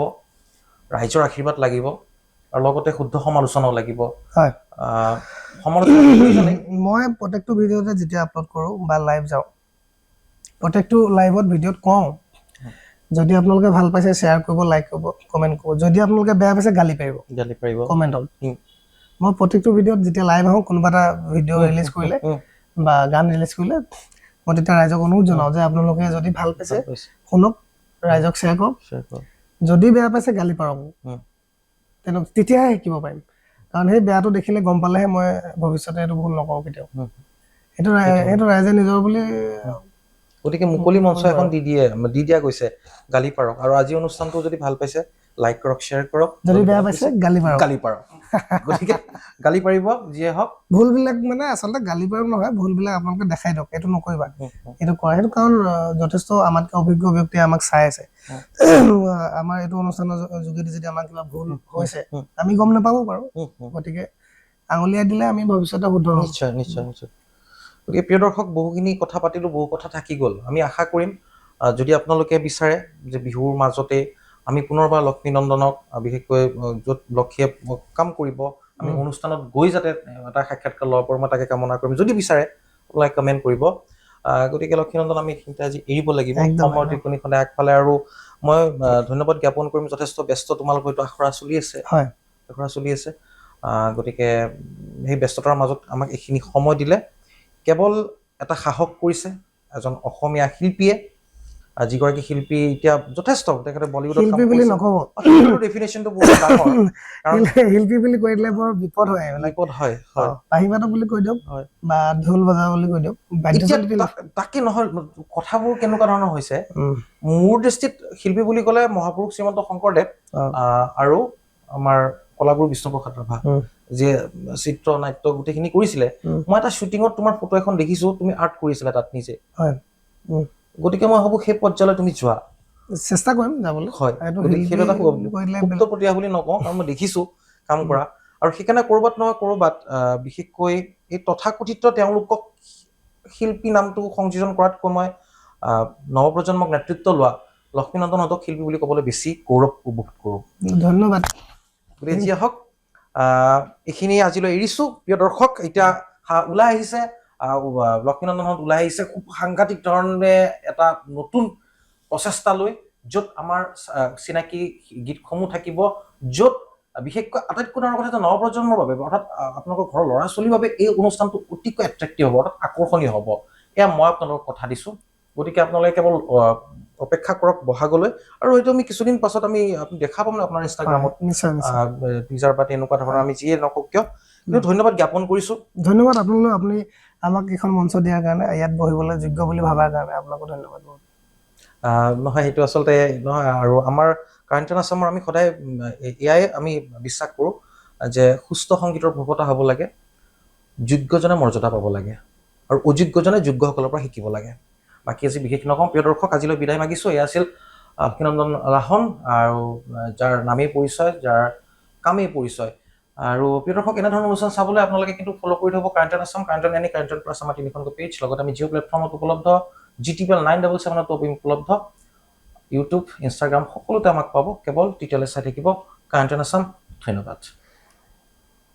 A: ৰাইজৰ আশীৰ্বাদ লাগিব আৰু লগতে শুদ্ধ সমালোচনাও লাগিব
B: হয় মই প্ৰত্যেকটো ভিডিঅ'তে যেতিয়া আপলোড কৰোঁ বা লাইভ যাওঁ প্ৰত্যেকটো লাইভত ভিডিঅ'ত কওঁ যদি আপোনালোকে ভাল পাইছে শ্বেয়াৰ কৰিব লাইক কৰিব কমেণ্ট কৰিব যদি আপোনালোকে বেয়া পাইছে গালি পাৰিব কমেণ্টত মই প্ৰত্যেকটো ভিডিঅ'ত যেতিয়া লাইভ আহোঁ কোনোবা এটা ভিডিঅ' ৰিলিজ কৰিলে বা গান ৰিলিজ কৰিলে মই তেতিয়া ৰাইজক অনুৰোধ জনাওঁ যে আপোনালোকে যদি ভাল পাইছে শুনক ৰাইজক শ্বেয়াৰ কৰক যদি বেয়া পাইছে গালি পাৰক তেতিয়াহে শিকিব পাৰিম কাৰণ সেই বেয়াটো দেখিলে গম পালেহে মই ভৱিষ্যতে এইটো ভুল নকৰোঁ কেতিয়াও সেইটো ৰাইজে নিজৰ বুলি
A: গতিকে মুকলি মঞ্চ এখন দি দিয়া গৈছে গালি পাৰক আৰু আজি অনুষ্ঠানটো যদি ভাল পাইছে লাইক কৰক শ্বেয়াৰ কৰক
B: যদি বেয়া পাইছে গালি পাৰক
A: গতিকে গালি পাৰিব যিয়ে হওক
B: ভুলবিলাক মানে আচলতে গালি পাৰিব নহয় ভুলবিলাক আপোনালোকে দেখাই দিয়ক এইটো নকৰিবা এইটো কৰা সেইটো কাৰণ যথেষ্ট আমাতকৈ অভিজ্ঞ ব্যক্তিয়ে আমাক চাই আছে আমাৰ এইটো অনুষ্ঠানৰ যোগেদি যদি আমাৰ কিবা ভুল হৈছে আমি গম নাপাব পাৰোঁ গতিকে আঙুলিয়াই দিলে আমি ভৱিষ্যতে শুদ্ধ হ'ম
A: নিশ্চয় গতিকে প্ৰিয় দৰ্শক বহুখিনি কথা পাতিলোঁ বহু কথা থাকি গ'ল আমি আশা কৰিম যদি আপোনালোকে বিচাৰে যে বিহুৰ মাজতে আমি পুনৰবাৰ লক্ষ্মীনন্দনক বিশেষকৈ য'ত লক্ষ্মীয়ে কাম কৰিব আমি অনুষ্ঠানত গৈ যাতে এটা সাক্ষাৎকাৰ ল'ব পাৰোঁ মই তাকে কামনা কৰিম যদি বিচাৰে আপোনালোকে কমেণ্ট কৰিব গতিকে লক্ষ্মীনন্দন আমি এইখিনিতে আজি এৰিব লাগিব সময়ৰ টিকনিখনে আগফালে আৰু মই ধন্যবাদ জ্ঞাপন কৰিম যথেষ্ট ব্যস্ত তোমালোক হয়তো আখৰা চলি আছে গতিকে সেই ব্যস্ততাৰ মাজত আমাক এইখিনি সময় দিলে কেৱল এটা সাহস কৰিছে এজন অসমীয়া শিল্পীয়ে যিগৰাকী শিল্পী এতিয়া যথেষ্ট তেখেতে বলিউডত
B: শিল্পী বুলি নক'ব
A: ডেফিনেশ্যনটো বহুত ডাঙৰ কাৰণ
B: শিল্পী বুলি কৈ দিলে বৰ বিপদ হয় বাঁহীবাদক বুলি কৈ দিয়ক বা ঢোল বজা বুলি কৈ দিয়ক
A: তাকে নহয় কথাবোৰ কেনেকুৱা ধৰণৰ হৈছে মোৰ দৃষ্টিত শিল্পী বুলি ক'লে মহাপুৰুষ শ্ৰীমন্ত শংকৰদেৱ আৰু আমাৰ কলাগুৰু বিষ্ণুপ্ৰসাদ ৰাভা যে চিত্ৰ নাট্য গোটেইখিনি কৰিছিলে মই এটা শ্বুটিঙত তোমাৰ ফটো এখন দেখিছোঁ তুমি আৰ্ট কৰিছিলা তাত নিজে গতিকে মই ভাবোঁ সেই পৰ্যায়লৈ তুমি যোৱা
B: চেষ্টা কৰিম যাবলৈ
A: হয় সেইটো এটা সুপ্তপ্ৰতীয়া বুলি নকওঁ কাৰণ মই দেখিছোঁ কাম কৰা আৰু সেইকাৰণে ক'ৰবাত নহয় ক'ৰবাত বিশেষকৈ এই তথাকথিত তেওঁলোকক শিল্পী নামটো সংযোজন কৰাতকৈ মই নৱপ্ৰজন্মক নেতৃত্ব লোৱা লক্ষ্মীনন্দনহঁতক শিল্পী বুলি ক'বলৈ বেছি গৌৰৱ উপভোগ কৰোঁ
B: ধন্যবাদ
A: গতিকে যিয়ে হওক এইখিনি আজিলৈ এৰিছোঁ প্ৰিয় দৰ্শক এতিয়া ওলাই আহিছে লক্ষ্মীনন্দনহঁত ওলাই আহিছে খুব সাংঘাতিক ধৰণে এটা নতুন প্ৰচেষ্টা লৈ য'ত আমাৰ চিনাকি গীতসমূহ থাকিব য'ত বিশেষকৈ আটাইতকৈ ডাঙৰ কথা নৱপ্ৰজন্মৰ বাবে অৰ্থাৎ আপোনালোকৰ ঘৰৰ ল'ৰা ছোৱালীৰ বাবে এই অনুষ্ঠানটো অতিকৈ এট্ৰেক্টিভ হ'ব অৰ্থাৎ আকৰ্ষণীয় হ'ব এয়া মই আপোনালোকক কথা দিছোঁ গতিকে আপোনালোকে কেৱল অপেক্ষা কৰক বহাগলৈ আৰু হয়তো আমি কিছুদিন পাছত আমি দেখা পাম আপোনাৰ ইনষ্টাগ্ৰামত টিজাৰ বা তেনেকুৱা ধৰণৰ আমি যিয়ে নকওঁ কিয় কিন্তু ধন্যবাদ জ্ঞাপন কৰিছোঁ
B: ধন্যবাদ আপোনালোক আপুনি আমাক এইখন মঞ্চ দিয়াৰ কাৰণে ইয়াত বহিবলৈ যোগ্য বুলি ভবাৰ কাৰণে আপোনাকো ধন্যবাদ
A: নহয় সেইটো আচলতে নহয় আৰু আমাৰ কাৰেণ্ট আছামৰ আমি সদায় এয়াই আমি বিশ্বাস কৰোঁ যে সুস্থ সংগীতৰ ভূপতা হ'ব লাগে যোগ্যজনে মৰ্যাদা পাব লাগে আৰু অযোগ্যজনে যোগ্যসকলৰ পৰা শিকিব লাগে বাকী আজি বিশেষ নকওঁ প্ৰিয় দৰ্শক আজিলৈ বিদায় মাগিছোঁ এয়া আছিল লক্ষ্মীনন্দন লাহন আৰু যাৰ নামেই পৰিচয় যাৰ কামেই পৰিচয় আৰু প্ৰিয় দৰ্শক এনেধৰণৰ অনুষ্ঠান চাবলৈ আপোনালোকে কিন্তু ফ'ল' কৰি থ'ব কাৰেণ্ট আছাম কাৰেণ্ট প্লাছ আমাৰ তিনিখনকৈ পেজ লগত আমি জিঅ' প্লেটফৰ্মত উপলব্ধ GTPL 977 উপলব্ধ ইউটিউব ইনষ্টাগ্ৰাম সকলোতে আমাক পাব কেৱল টিটেলে চাই থাকিব কাৰেণ্ট আছাম ধন্যবাদ